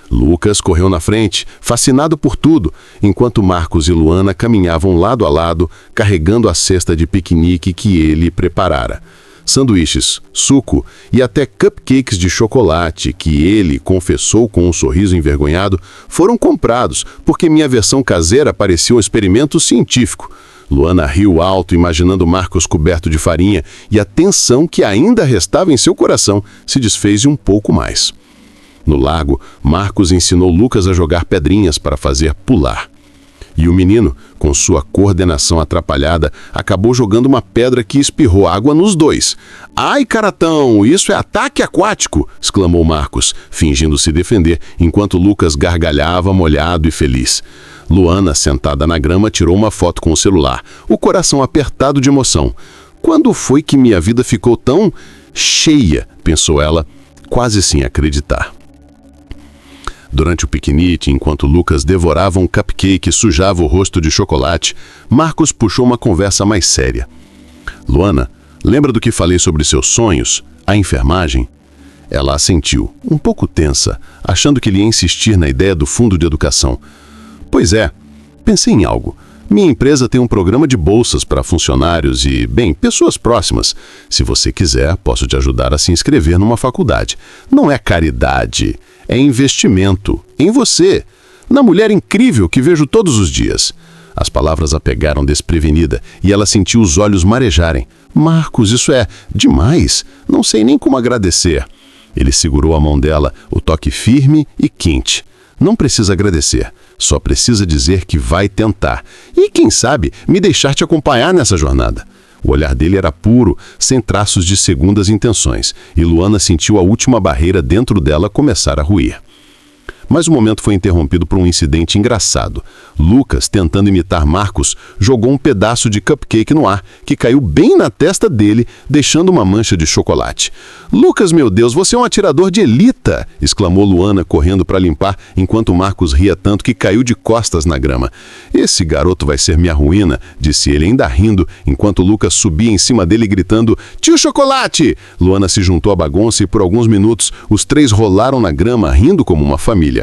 Lucas correu na frente, fascinado por tudo, enquanto Marcos e Luana caminhavam lado a lado, carregando a cesta de piquenique que ele preparara. Sanduíches, suco e até cupcakes de chocolate que ele confessou com um sorriso envergonhado foram comprados porque minha versão caseira parecia um experimento científico. Luana riu alto, imaginando Marcos coberto de farinha, e a tensão que ainda restava em seu coração se desfez um pouco mais. No lago, Marcos ensinou Lucas a jogar pedrinhas para fazer pular. E o menino, com sua coordenação atrapalhada, acabou jogando uma pedra que espirrou água nos dois. "Ai, caratão, isso é ataque aquático!" exclamou Marcos, fingindo se defender, enquanto Lucas gargalhava, molhado e feliz. Luana, sentada na grama, tirou uma foto com o celular, o coração apertado de emoção. "Quando foi que minha vida ficou tão cheia?" pensou ela, quase sem acreditar. Durante o piquenique, enquanto Lucas devorava um cupcake e sujava o rosto de chocolate, Marcos puxou uma conversa mais séria. "Luana, lembra do que falei sobre seus sonhos? A enfermagem?" Ela assentiu, um pouco tensa, achando que ele ia insistir na ideia do fundo de educação. "Pois é, pensei em algo. Minha empresa tem um programa de bolsas para funcionários e, bem, pessoas próximas. Se você quiser, posso te ajudar a se inscrever numa faculdade. Não é caridade, é investimento. Em você, na mulher incrível que vejo todos os dias." As palavras a pegaram desprevenida e ela sentiu os olhos marejarem. "Marcos, isso é demais. Não sei nem como agradecer." Ele segurou a mão dela, o toque firme e quente. "Não precisa agradecer. Só precisa dizer que vai tentar. E, quem sabe, me deixar te acompanhar nessa jornada." O olhar dele era puro, sem traços de segundas intenções, e Luana sentiu a última barreira dentro dela começar a ruir. Mas o momento foi interrompido por um incidente engraçado. Lucas, tentando imitar Marcos, jogou um pedaço de cupcake no ar, que caiu bem na testa dele, deixando uma mancha de chocolate. "Lucas, meu Deus, você é um atirador de elite!" exclamou Luana, correndo para limpar, enquanto Marcos ria tanto que caiu de costas na grama. "Esse garoto vai ser minha ruína", disse ele, ainda rindo, enquanto Lucas subia em cima dele gritando: "Tio Chocolate!" Luana se juntou à bagunça e por alguns minutos os três rolaram na grama, rindo como uma família.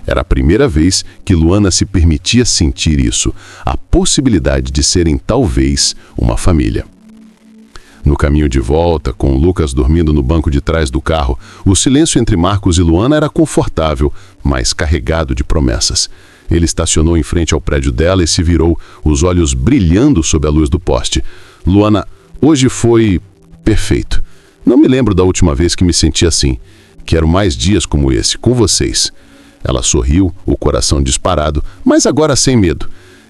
Era a primeira vez que Luana se permitia sentir isso, a possibilidade de serem talvez uma família. No caminho de volta, com Lucas dormindo no banco de trás do carro, o silêncio entre Marcos e Luana era confortável, mas carregado de promessas. Ele estacionou em frente ao prédio dela e se virou, os olhos brilhando sob a luz do poste. "Luana, hoje foi perfeito. Não me lembro da última vez que me senti assim. Quero mais dias como esse, com vocês." Ela sorriu, o coração disparado, mas agora sem medo.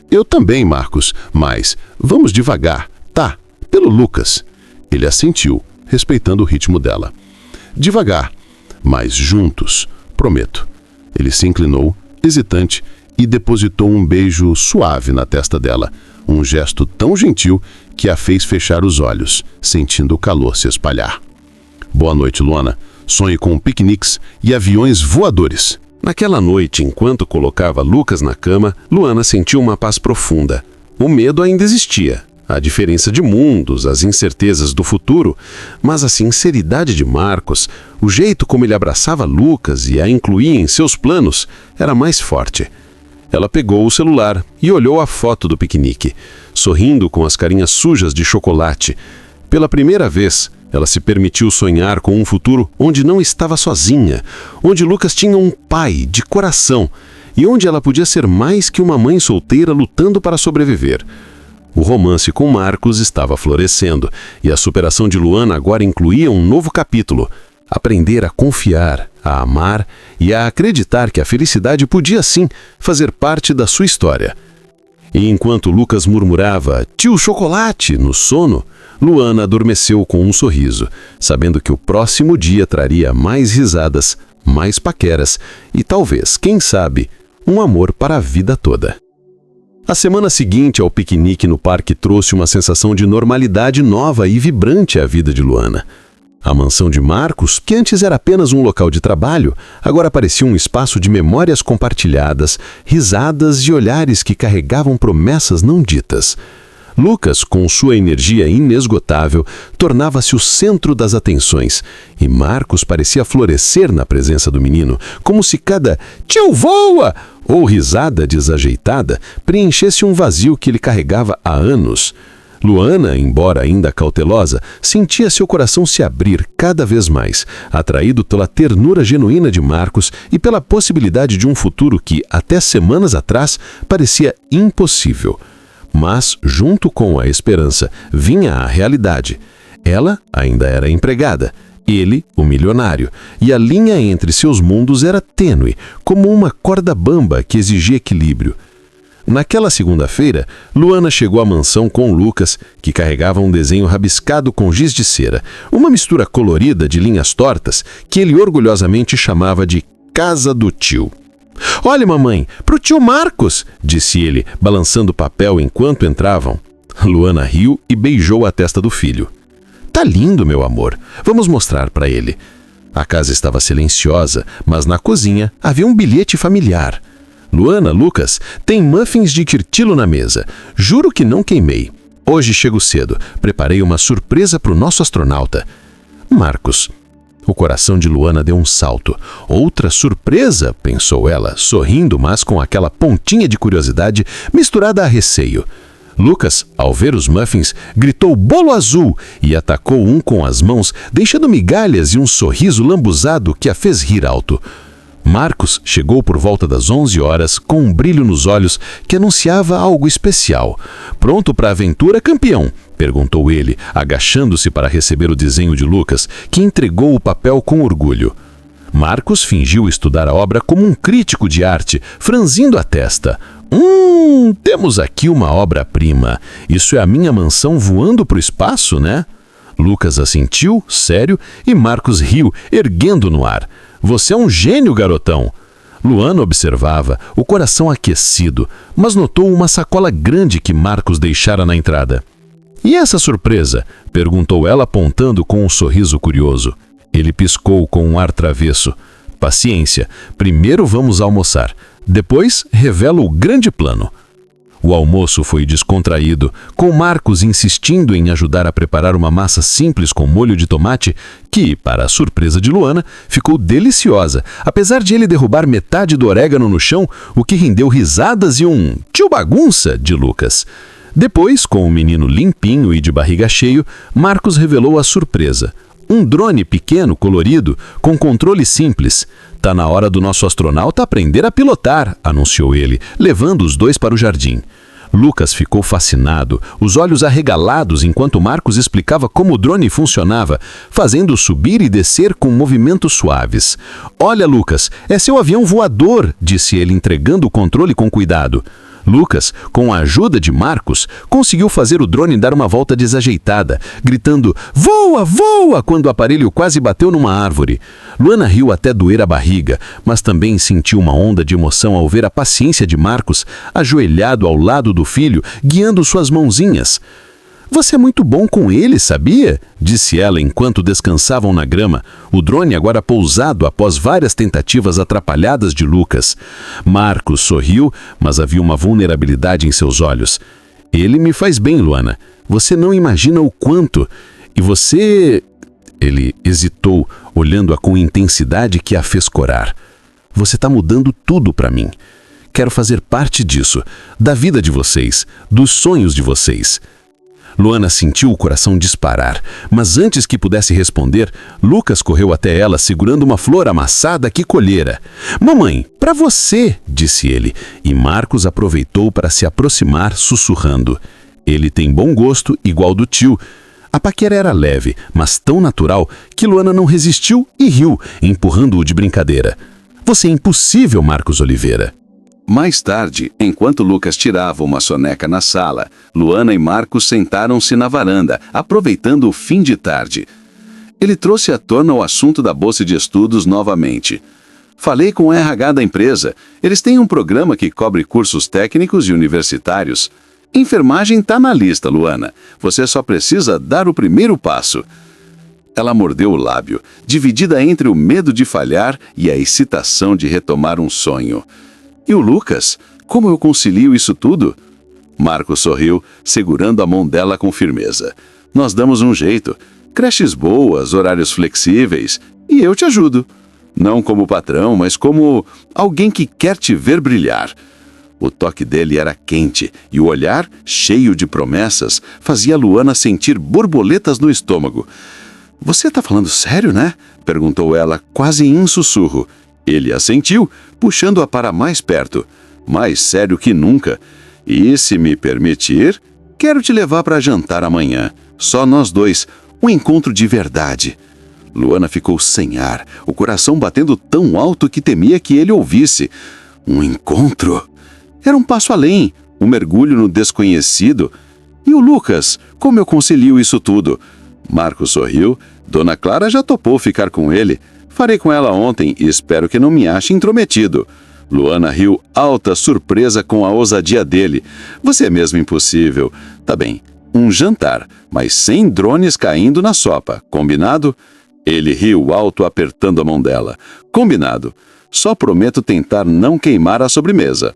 "Eu também, Marcos, mas vamos devagar, tá? Pelo Lucas." Ele assentiu, respeitando o ritmo dela. "Devagar, mas juntos, prometo." Ele se inclinou, hesitante, e depositou um beijo suave na testa dela, um gesto tão gentil que a fez fechar os olhos, sentindo o calor se espalhar. "Boa noite, Luana. Sonhe com piqueniques e aviões voadores." Naquela noite, enquanto colocava Lucas na cama, Luana sentiu uma paz profunda. O medo ainda existia, a diferença de mundos, as incertezas do futuro, mas a sinceridade de Marcos, o jeito como ele abraçava Lucas e a incluía em seus planos, era mais forte. Ela pegou o celular e olhou a foto do piquenique, sorrindo com as carinhas sujas de chocolate. Pela primeira vez, ela se permitiu sonhar com um futuro onde não estava sozinha, onde Lucas tinha um pai de coração e onde ela podia ser mais que uma mãe solteira lutando para sobreviver. O romance com Marcos estava florescendo e a superação de Luana agora incluía um novo capítulo: aprender a confiar, a amar e a acreditar que a felicidade podia sim fazer parte da sua história. E enquanto Lucas murmurava "tio chocolate" no sono, Luana adormeceu com um sorriso, sabendo que o próximo dia traria mais risadas, mais paqueras e talvez, quem sabe, um amor para a vida toda. A semana seguinte ao piquenique no parque trouxe uma sensação de normalidade nova e vibrante à vida de Luana. A mansão de Marcos, que antes era apenas um local de trabalho, agora parecia um espaço de memórias compartilhadas, risadas e olhares que carregavam promessas não ditas. Lucas, com sua energia inesgotável, tornava-se o centro das atenções, e Marcos parecia florescer na presença do menino, como se cada "tio voa" ou risada desajeitada preenchesse um vazio que ele carregava há anos. Luana, embora ainda cautelosa, sentia seu coração se abrir cada vez mais, atraído pela ternura genuína de Marcos e pela possibilidade de um futuro que, até semanas atrás, parecia impossível. Mas, junto com a esperança, vinha a realidade. Ela ainda era empregada, ele, o milionário, e a linha entre seus mundos era tênue, como uma corda bamba que exigia equilíbrio. Naquela segunda-feira, Luana chegou à mansão com Lucas, que carregava um desenho rabiscado com giz de cera, uma mistura colorida de linhas tortas que ele orgulhosamente chamava de Casa do Tio. "Olha, mamãe, pro tio Marcos", disse ele, balançando o papel enquanto entravam. Luana riu e beijou a testa do filho. "Tá lindo, meu amor. Vamos mostrar para ele." A casa estava silenciosa, mas na cozinha havia um bilhete familiar. "Luana, Lucas, tem muffins de quirtilo na mesa. Juro que não queimei. Hoje chego cedo. Preparei uma surpresa para o nosso astronauta." Marcos. O coração de Luana deu um salto. Outra surpresa, pensou ela, sorrindo, mas com aquela pontinha de curiosidade misturada a receio. Lucas, ao ver os muffins, gritou "bolo azul" e atacou um com as mãos, deixando migalhas e um sorriso lambuzado que a fez rir alto. Marcos chegou por volta das 11 horas com um brilho nos olhos que anunciava algo especial. "Pronto para a aventura, campeão?" perguntou ele, agachando-se para receber o desenho de Lucas, que entregou o papel com orgulho. Marcos fingiu estudar a obra como um crítico de arte, franzindo a testa. Temos aqui uma obra-prima. Isso é a minha mansão voando para o espaço, né?" Lucas assentiu, sério, e Marcos riu, erguendo no ar. "Você é um gênio, garotão." Luana observava, o coração aquecido, mas notou uma sacola grande que Marcos deixara na entrada. "E essa surpresa?" perguntou ela, apontando com um sorriso curioso. Ele piscou com um ar travesso. "Paciência, primeiro vamos almoçar. Depois revelo o grande plano." O almoço foi descontraído, com Marcos insistindo em ajudar a preparar uma massa simples com molho de tomate, que, para a surpresa de Luana, ficou deliciosa, apesar de ele derrubar metade do orégano no chão, o que rendeu risadas e um "tio bagunça" de Lucas. Depois, com o menino limpinho e de barriga cheio, Marcos revelou a surpresa. Um drone pequeno, colorido, com controle simples. "Tá na hora do nosso astronauta aprender a pilotar", anunciou ele, levando os dois para o jardim. Lucas ficou fascinado, os olhos arregalados enquanto Marcos explicava como o drone funcionava, fazendo subir e descer com movimentos suaves. "Olha, Lucas, é seu avião voador", disse ele, entregando o controle com cuidado. Lucas, com a ajuda de Marcos, conseguiu fazer o drone dar uma volta desajeitada, gritando "voa, voa", quando o aparelho quase bateu numa árvore. Luana riu até doer a barriga, mas também sentiu uma onda de emoção ao ver a paciência de Marcos, ajoelhado ao lado do filho, guiando suas mãozinhas. "Você é muito bom com ele, sabia?", disse ela enquanto descansavam na grama, o drone agora pousado após várias tentativas atrapalhadas de Lucas. Marcos sorriu, mas havia uma vulnerabilidade em seus olhos. "Ele me faz bem, Luana. Você não imagina o quanto. E você..." Ele hesitou, olhando-a com intensidade que a fez corar. "Você está mudando tudo para mim. Quero fazer parte disso, da vida de vocês, dos sonhos de vocês." Luana sentiu o coração disparar, mas antes que pudesse responder, Lucas correu até ela segurando uma flor amassada que colhera. "Mamãe, para você", disse ele, e Marcos aproveitou para se aproximar, sussurrando. Ele tem bom gosto, igual do tio. A paquera era leve, mas tão natural que Luana não resistiu e riu, empurrando-o de brincadeira. "Você é impossível, Marcos Oliveira." Mais tarde, enquanto Lucas tirava uma soneca na sala, Luana e Marcos sentaram-se na varanda, aproveitando o fim de tarde. Ele trouxe à tona o assunto da bolsa de estudos novamente. "Falei com o RH da empresa. Eles têm um programa que cobre cursos técnicos e universitários. Enfermagem está na lista, Luana. Você só precisa dar o primeiro passo." Ela mordeu o lábio, dividida entre o medo de falhar e a excitação de retomar um sonho. "E o Lucas? Como eu concilio isso tudo?" Marcos sorriu, segurando a mão dela com firmeza. "Nós damos um jeito. Creches boas, horários flexíveis, e eu te ajudo. Não como patrão, mas como alguém que quer te ver brilhar." O toque dele era quente e o olhar, cheio de promessas, fazia Luana sentir borboletas no estômago. "Você está falando sério, né?" perguntou ela, quase em sussurro. Ele assentiu, puxando-a para mais perto. "Mais sério que nunca. E, se me permitir, quero te levar para jantar amanhã. Só nós dois. Um encontro de verdade." Luana ficou sem ar, o coração batendo tão alto que temia que ele ouvisse. Um encontro? Era um passo além, um mergulho no desconhecido. "E o Lucas? Como eu concilio isso tudo?" Marcos sorriu. "Dona Clara já topou ficar com ele. Farei com ela ontem e espero que não me ache intrometido." Luana riu, alta surpresa com a ousadia dele. "Você é mesmo impossível. Tá bem, um jantar, mas sem drones caindo na sopa. Combinado?" Ele riu alto, apertando a mão dela. "Combinado. Só prometo tentar não queimar a sobremesa."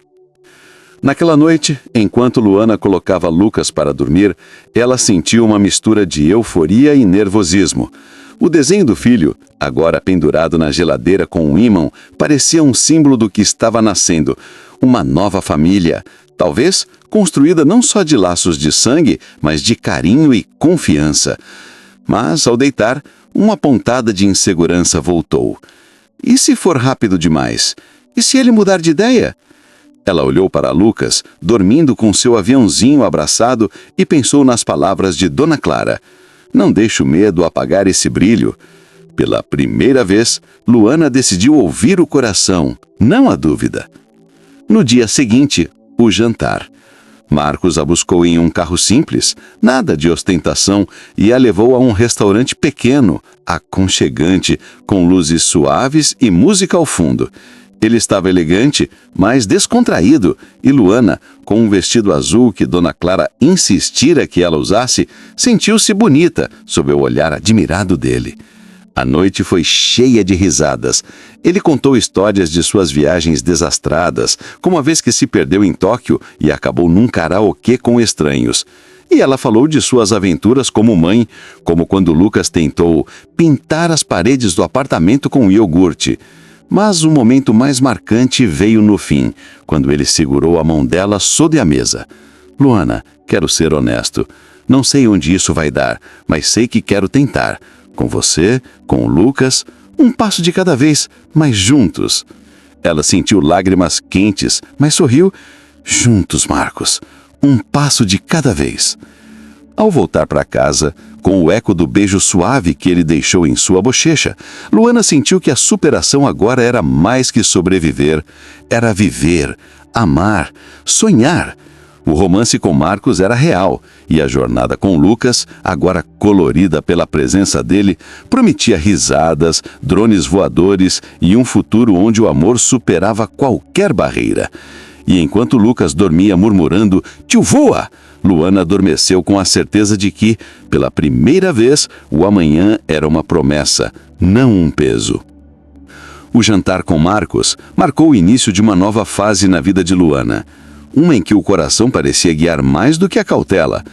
Naquela noite, enquanto Luana colocava Lucas para dormir, ela sentiu uma mistura de euforia e nervosismo. O desenho do filho, agora pendurado na geladeira com um ímã, parecia um símbolo do que estava nascendo. Uma nova família, talvez construída não só de laços de sangue, mas de carinho e confiança. Mas, ao deitar, uma pontada de insegurança voltou. E se for rápido demais? E se ele mudar de ideia? Ela olhou para Lucas, dormindo com seu aviãozinho abraçado, e pensou nas palavras de Dona Clara. Não deixe o medo apagar esse brilho. Pela primeira vez, Luana decidiu ouvir o coração, não a dúvida. No dia seguinte, o jantar. Marcos a buscou em um carro simples, nada de ostentação, e a levou a um restaurante pequeno, aconchegante, com luzes suaves e música ao fundo. Ele estava elegante, mas descontraído, e Luana, com um vestido azul que Dona Clara insistira que ela usasse, sentiu-se bonita sob o olhar admirado dele. A noite foi cheia de risadas. Ele contou histórias de suas viagens desastradas, como a vez que se perdeu em Tóquio e acabou num karaokê com estranhos. E ela falou de suas aventuras como mãe, como quando Lucas tentou pintar as paredes do apartamento com iogurte. Mas o momento mais marcante veio no fim, quando ele segurou a mão dela sob a mesa. "Luana, quero ser honesto. Não sei onde isso vai dar, mas sei que quero tentar. Com você, com o Lucas, um passo de cada vez, mas juntos." Ela sentiu lágrimas quentes, mas sorriu. "Juntos, Marcos. Um passo de cada vez." Ao voltar para casa, com o eco do beijo suave que ele deixou em sua bochecha, Luana sentiu que a superação agora era mais que sobreviver. Era viver, amar, sonhar. O romance com Marcos era real, e a jornada com Lucas, agora colorida pela presença dele, prometia risadas, drones voadores e um futuro onde o amor superava qualquer barreira. E enquanto Lucas dormia murmurando, "Tio, voa!", Luana adormeceu com a certeza de que, pela primeira vez, o amanhã era uma promessa, não um peso. O jantar com Marcos marcou o início de uma nova fase na vida de Luana. Uma em que o coração parecia guiar mais do que a cautela.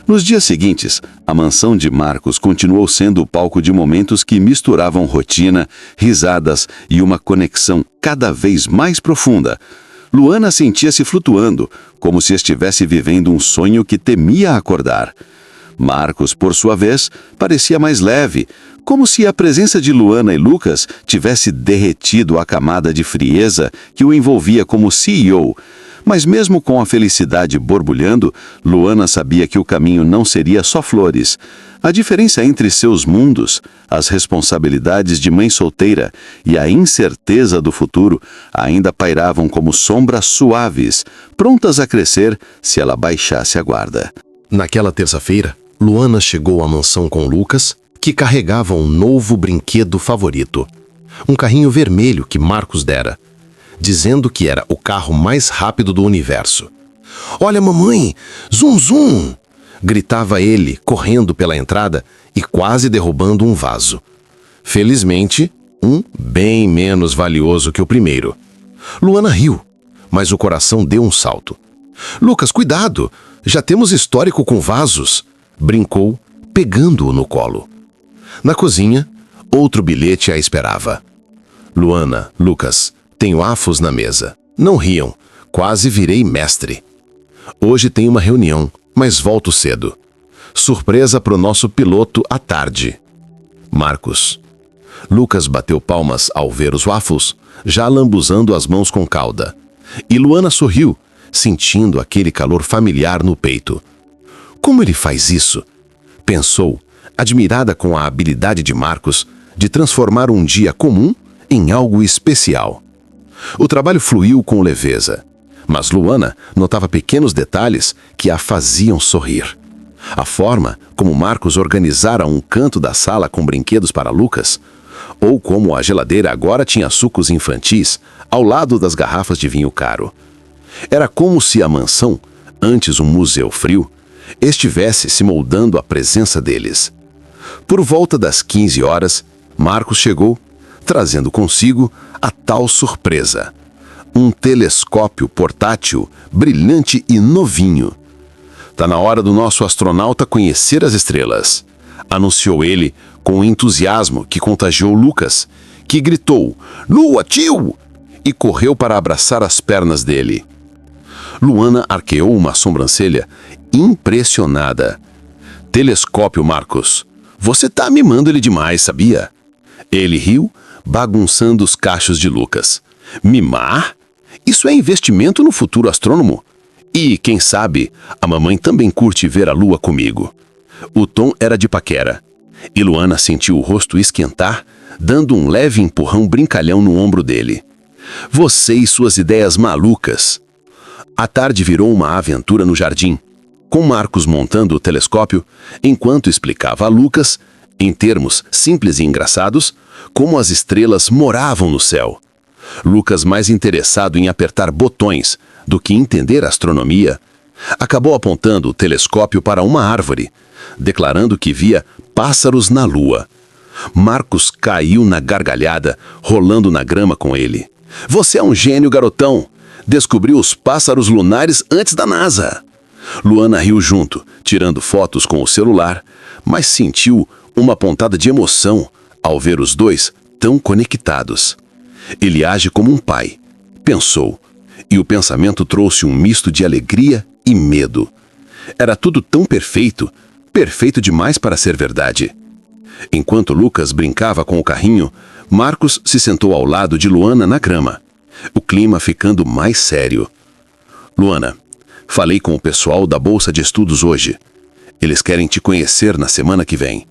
Nos dias seguintes, a mansão de Marcos continuou sendo o palco de momentos que misturavam rotina, risadas e uma conexão cada vez mais profunda. Luana sentia-se flutuando, como se estivesse vivendo um sonho que temia acordar. Marcos, por sua vez, parecia mais leve, como se a presença de Luana e Lucas tivesse derretido a camada de frieza que o envolvia como CEO. Mas mesmo com a felicidade borbulhando, Luana sabia que o caminho não seria só flores. A diferença entre seus mundos, as responsabilidades de mãe solteira e a incerteza do futuro ainda pairavam como sombras suaves, prontas a crescer se ela baixasse a guarda. Naquela terça-feira, Luana chegou à mansão com Lucas, que carregava um novo brinquedo favorito. Um carrinho vermelho que Marcos dera, dizendo que era o carro mais rápido do universo. "Olha, mamãe! Zum, zum!" gritava ele, correndo pela entrada e quase derrubando um vaso. Felizmente, um bem menos valioso que o primeiro. Luana riu, mas o coração deu um salto. "Lucas, cuidado! Já temos histórico com vasos!" brincou, pegando-o no colo. Na cozinha, outro bilhete a esperava. "Luana, Lucas, tenho afos na mesa. Não riam, quase virei mestre. Hoje tem uma reunião, mas volto cedo. Surpresa pro nosso piloto à tarde. Marcos." Lucas bateu palmas ao ver os waffles, já lambuzando as mãos com calda. E Luana sorriu, sentindo aquele calor familiar no peito. Como ele faz isso? Pensou, admirada com a habilidade de Marcos de transformar um dia comum em algo especial. O trabalho fluiu com leveza, mas Luana notava pequenos detalhes que a faziam sorrir. A forma como Marcos organizara um canto da sala com brinquedos para Lucas, ou como a geladeira agora tinha sucos infantis ao lado das garrafas de vinho caro. Era como se a mansão, antes um museu frio, estivesse se moldando à presença deles. Por volta das 15 horas, Marcos chegou, trazendo consigo a tal surpresa. Um telescópio portátil, brilhante e novinho. "Tá na hora do nosso astronauta conhecer as estrelas", anunciou ele com um entusiasmo que contagiou Lucas, que gritou, "Lua, tio!" e correu para abraçar as pernas dele. Luana arqueou uma sobrancelha impressionada. "Telescópio, Marcos. Você tá mimando ele demais, sabia?" Ele riu, bagunçando os cachos de Lucas. "Mimar? Isso é investimento no futuro astrônomo. E, quem sabe, a mamãe também curte ver a lua comigo." O tom era de paquera, e Luana sentiu o rosto esquentar, dando um leve empurrão brincalhão no ombro dele. "Você e suas ideias malucas." A tarde virou uma aventura no jardim, com Marcos montando o telescópio, enquanto explicava a Lucas, em termos simples e engraçados, como as estrelas moravam no céu. Lucas, mais interessado em apertar botões do que entender astronomia, acabou apontando o telescópio para uma árvore, declarando que via pássaros na lua. Marcos caiu na gargalhada, rolando na grama com ele. "Você é um gênio, garotão! Descobriu os pássaros lunares antes da NASA." Luana riu junto, tirando fotos com o celular, mas sentiu uma pontada de emoção ao ver os dois tão conectados. Ele age como um pai, pensou, e o pensamento trouxe um misto de alegria e medo. Era tudo tão perfeito, perfeito demais para ser verdade. Enquanto Lucas brincava com o carrinho, Marcos se sentou ao lado de Luana na grama, o clima ficando mais sério. "Luana, falei com o pessoal da Bolsa de Estudos hoje. Eles querem te conhecer na semana que vem.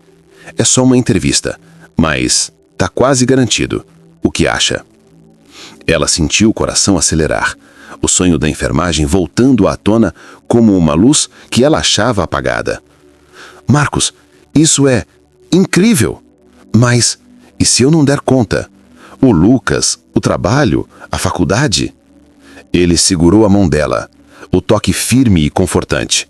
É só uma entrevista, mas tá quase garantido. O que acha?" Ela sentiu o coração acelerar, o sonho da enfermagem voltando à tona como uma luz que ela achava apagada. "Marcos, isso é incrível! Mas e se eu não der conta? O Lucas, o trabalho, a faculdade?" Ele segurou a mão dela, o toque firme e confortante.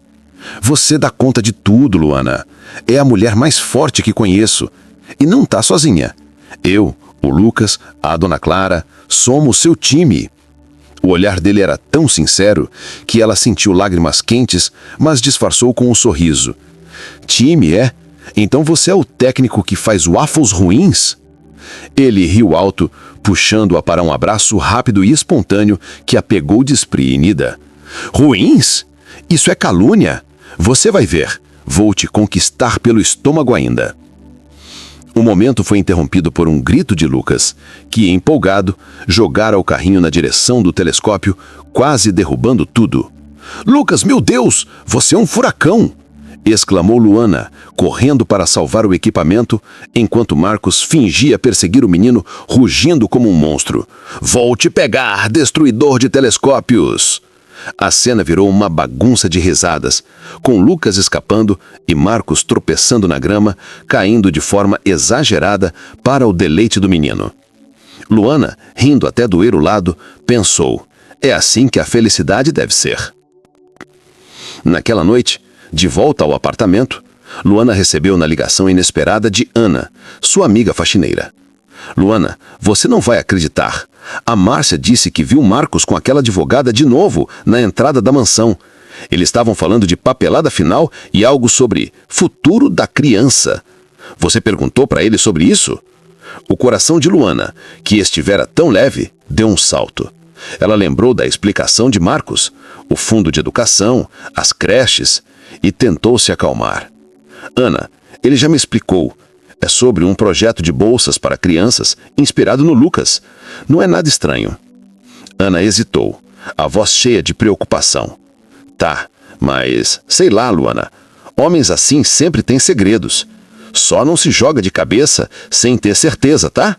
"Você dá conta de tudo, Luana. É a mulher mais forte que conheço. E não tá sozinha. Eu, o Lucas, a Dona Clara, somos seu time." O olhar dele era tão sincero que ela sentiu lágrimas quentes, mas disfarçou com um sorriso. "Time, é? Então você é o técnico que faz waffles ruins?" Ele riu alto, puxando-a para um abraço rápido e espontâneo que a pegou desprevenida. "Ruins? Isso é calúnia. Você vai ver. Vou te conquistar pelo estômago ainda. O momento foi interrompido por um grito de Lucas, que, empolgado, jogara o carrinho na direção do telescópio, quase derrubando tudo. "Lucas, meu Deus! Você é um furacão!" exclamou Luana, correndo para salvar o equipamento, enquanto Marcos fingia perseguir o menino, rugindo como um monstro. "Vou te pegar, destruidor de telescópios!" A cena virou uma bagunça de risadas, com Lucas escapando e Marcos tropeçando na grama, caindo de forma exagerada para o deleite do menino. Luana, rindo até doer o lado, pensou: é assim que a felicidade deve ser. Naquela noite, de volta ao apartamento, Luana recebeu uma ligação inesperada de Ana, sua amiga faxineira. "Luana, você não vai acreditar. A Márcia disse que viu Marcos com aquela advogada de novo na entrada da mansão. Eles estavam falando de papelada final e algo sobre futuro da criança. Você perguntou para ele sobre isso?" O coração de Luana, que estivera tão leve, deu um salto. Ela lembrou da explicação de Marcos, o fundo de educação, as creches, e tentou se acalmar. "Ana, ele já me explicou. É sobre um projeto de bolsas para crianças inspirado no Lucas. Não é nada estranho." Ana hesitou, a voz cheia de preocupação. "Tá, mas sei lá, Luana. Homens assim sempre têm segredos. Só não se joga de cabeça sem ter certeza, tá?"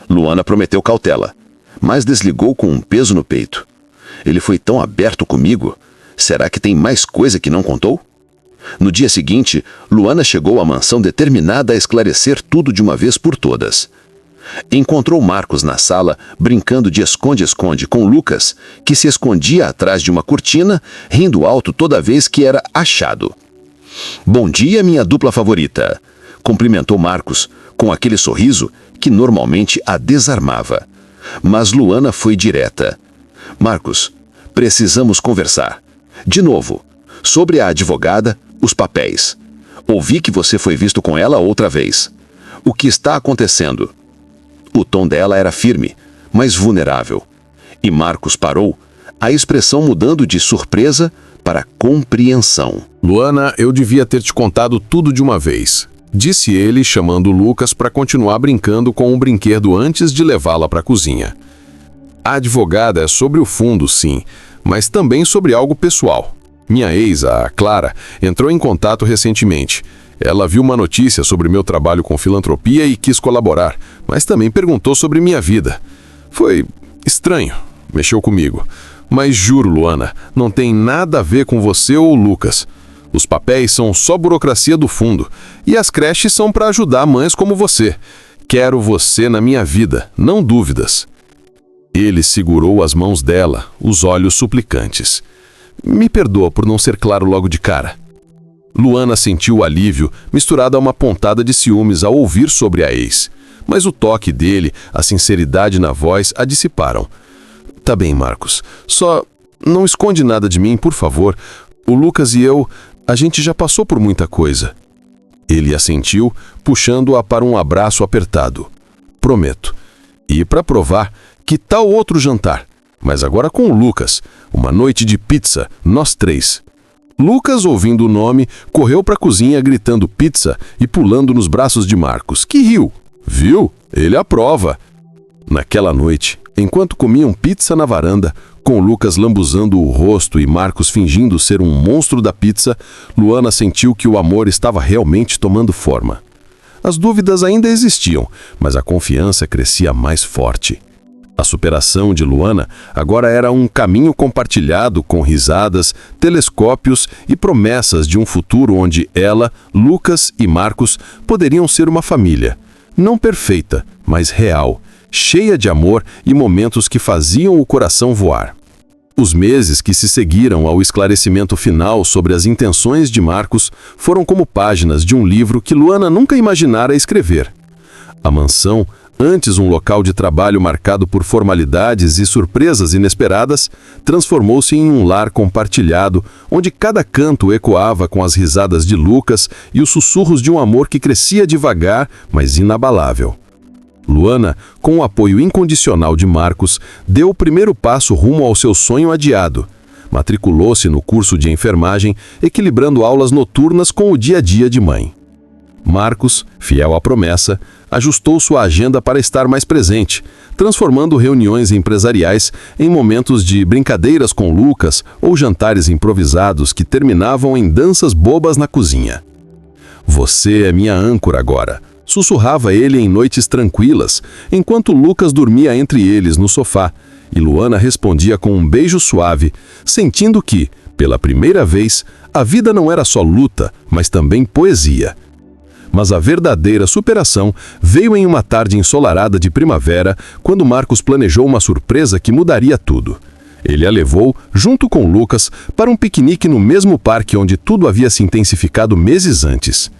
Luana prometeu cautela, mas desligou com um peso no peito. Ele foi tão aberto comigo. Será que tem mais coisa que não contou? No dia seguinte, Luana chegou à mansão determinada a esclarecer tudo de uma vez por todas. Encontrou Marcos na sala, brincando de esconde-esconde com Lucas, que se escondia atrás de uma cortina, rindo alto toda vez que era achado. "Bom dia, minha dupla favorita", cumprimentou Marcos, com aquele sorriso que normalmente a desarmava. Mas Luana foi direta. "Marcos, precisamos conversar. De novo, sobre a advogada, os papéis. Ouvi que você foi visto com ela outra vez. O que está acontecendo?" O tom dela era firme, mas vulnerável. E Marcos parou, a expressão mudando de surpresa para compreensão. "Luana, eu devia ter te contado tudo de uma vez", disse ele, chamando Lucas para continuar brincando com o brinquedo antes de levá-la para a cozinha. "A advogada é sobre o fundo, sim, mas também sobre algo pessoal. Minha ex, a Clara, entrou em contato recentemente. Ela viu uma notícia sobre meu trabalho com filantropia e quis colaborar, mas também perguntou sobre minha vida. Foi estranho, mexeu comigo. Mas juro, Luana, não tem nada a ver com você ou o Lucas. Os papéis são só burocracia do fundo, e as creches são para ajudar mães como você. Quero você na minha vida, não dúvidas." Ele segurou as mãos dela, os olhos suplicantes. "Me perdoa por não ser claro logo de cara." Luana sentiu o alívio, misturado a uma pontada de ciúmes ao ouvir sobre a ex. Mas o toque dele, a sinceridade na voz, a dissiparam. "Tá bem, Marcos. Só não esconde nada de mim, por favor. O Lucas e eu, a gente já passou por muita coisa." Ele assentiu, puxando-a para um abraço apertado. "Prometo. E para provar, que tal outro jantar? Mas agora com o Lucas. Uma noite de pizza, nós três." Lucas, ouvindo o nome, correu para a cozinha gritando pizza e pulando nos braços de Marcos, que riu. Viu? Ele aprova. Naquela noite, enquanto comiam pizza na varanda, com Lucas lambuzando o rosto e Marcos fingindo ser um monstro da pizza, Luana sentiu que o amor estava realmente tomando forma. As dúvidas ainda existiam, mas a confiança crescia mais forte. A superação de Luana agora era um caminho compartilhado com risadas, telescópios e promessas de um futuro onde ela, Lucas e Marcos poderiam ser uma família. Não perfeita, mas real, cheia de amor e momentos que faziam o coração voar. Os meses que se seguiram ao esclarecimento final sobre as intenções de Marcos foram como páginas de um livro que Luana nunca imaginara escrever. A mansão, antes um local de trabalho marcado por formalidades e surpresas inesperadas, transformou-se em um lar compartilhado, onde cada canto ecoava com as risadas de Lucas e os sussurros de um amor que crescia devagar, mas inabalável. Luana, com o apoio incondicional de Marcos, deu o primeiro passo rumo ao seu sonho adiado. Matriculou-se no curso de enfermagem, equilibrando aulas noturnas com o dia a dia de mãe. Marcos, fiel à promessa, ajustou sua agenda para estar mais presente, transformando reuniões empresariais em momentos de brincadeiras com Lucas ou jantares improvisados que terminavam em danças bobas na cozinha. "Você é minha âncora agora", sussurrava ele em noites tranquilas, enquanto Lucas dormia entre eles no sofá, e Luana respondia com um beijo suave, sentindo que, pela primeira vez, a vida não era só luta, mas também poesia. Mas a verdadeira superação veio em uma tarde ensolarada de primavera, quando Marcos planejou uma surpresa que mudaria tudo. Ele a levou, junto com Lucas, para um piquenique no mesmo parque onde tudo havia se intensificado meses antes.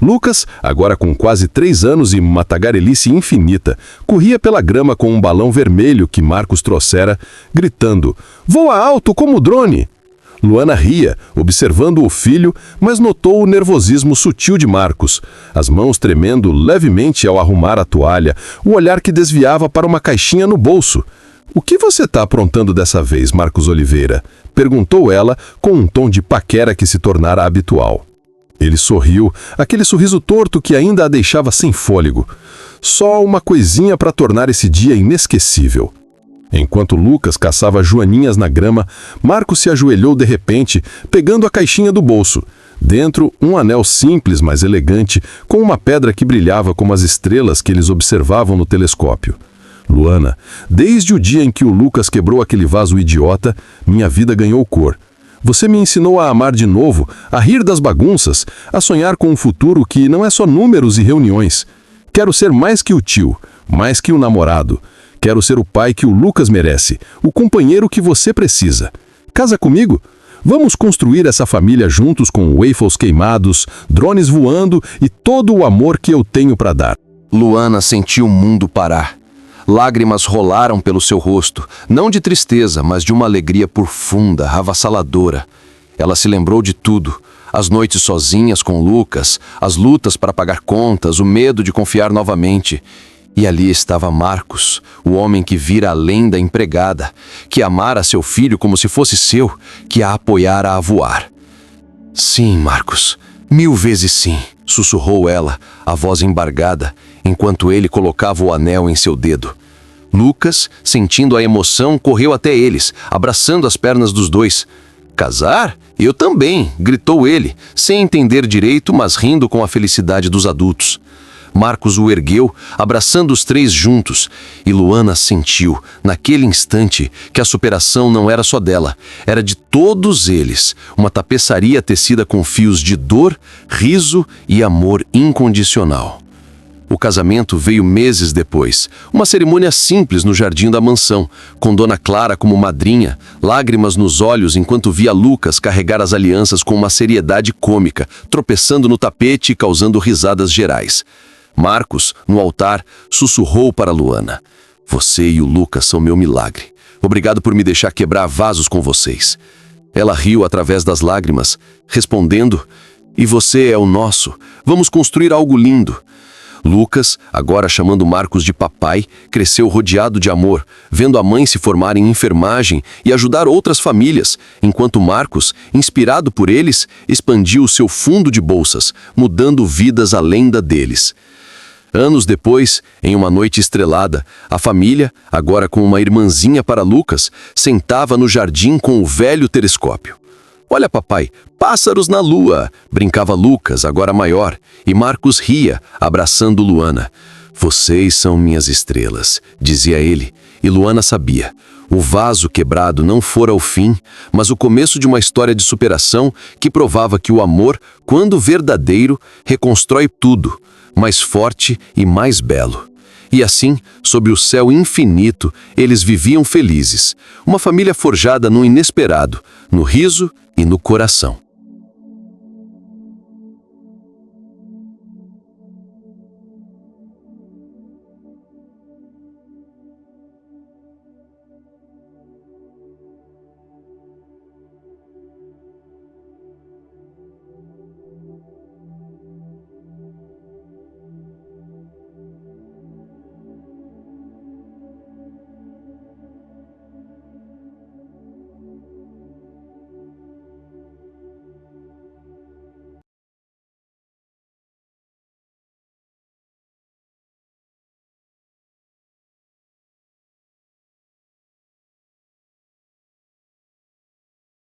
Lucas, agora com quase 3 anos e uma tagarelice infinita, corria pela grama com um balão vermelho que Marcos trouxera, gritando: "Voa alto como drone!" Luana ria, observando o filho, mas notou o nervosismo sutil de Marcos, as mãos tremendo levemente ao arrumar a toalha, o olhar que desviava para uma caixinha no bolso. "O que você está aprontando dessa vez, Marcos Oliveira?" perguntou ela, com um tom de paquera que se tornara habitual. Ele sorriu, aquele sorriso torto que ainda a deixava sem fôlego. Só uma coisinha para tornar esse dia inesquecível. Enquanto Lucas caçava joaninhas na grama, Marcos se ajoelhou de repente, pegando a caixinha do bolso. Dentro, um anel simples, mas elegante, com uma pedra que brilhava como as estrelas que eles observavam no telescópio. "Luana, desde o dia em que o Lucas quebrou aquele vaso idiota, minha vida ganhou cor. Você me ensinou a amar de novo, a rir das bagunças, a sonhar com um futuro que não é só números e reuniões. Quero ser mais que o tio, mais que o namorado. Quero ser o pai que o Lucas merece, o companheiro que você precisa. Casa comigo? Vamos construir essa família juntos com waffles queimados, drones voando e todo o amor que eu tenho para dar." Luana sentiu o mundo parar. Lágrimas rolaram pelo seu rosto, não de tristeza, mas de uma alegria profunda, avassaladora. Ela se lembrou de tudo. As noites sozinhas com Lucas, as lutas para pagar contas, o medo de confiar novamente. E ali estava Marcos, o homem que vira além da empregada, que amara seu filho como se fosse seu, que a apoiara a voar. "Sim, Marcos, 1000 vezes sim", sussurrou ela, a voz embargada, enquanto ele colocava o anel em seu dedo. Lucas, sentindo a emoção, correu até eles, abraçando as pernas dos dois. "Casar? Eu também", gritou ele, sem entender direito, mas rindo com a felicidade dos adultos. Marcos o ergueu, abraçando os 3 juntos, e Luana sentiu, naquele instante, que a superação não era só dela, era de todos eles, uma tapeçaria tecida com fios de dor, riso e amor incondicional. O casamento veio meses depois, uma cerimônia simples no jardim da mansão, com Dona Clara como madrinha, lágrimas nos olhos enquanto via Lucas carregar as alianças com uma seriedade cômica, tropeçando no tapete e causando risadas gerais. Marcos, no altar, sussurrou para Luana: "Você e o Lucas são meu milagre. Obrigado por me deixar quebrar vasos com vocês." Ela riu através das lágrimas, respondendo: "E você é o nosso. Vamos construir algo lindo." Lucas, agora chamando Marcos de papai, cresceu rodeado de amor, vendo a mãe se formar em enfermagem e ajudar outras famílias, enquanto Marcos, inspirado por eles, expandiu o seu fundo de bolsas, mudando vidas além da deles. Anos depois, em uma noite estrelada, a família, agora com uma irmãzinha para Lucas, sentava no jardim com o velho telescópio. "Olha, papai, pássaros na lua!" brincava Lucas, agora maior, e Marcos ria, abraçando Luana. "Vocês são minhas estrelas", dizia ele, e Luana sabia. O vaso quebrado não fora o fim, mas o começo de uma história de superação que provava que o amor, quando verdadeiro, reconstrói tudo, mais forte e mais belo. E assim, sob o céu infinito, eles viviam felizes. Uma família forjada no inesperado, no riso e no coração.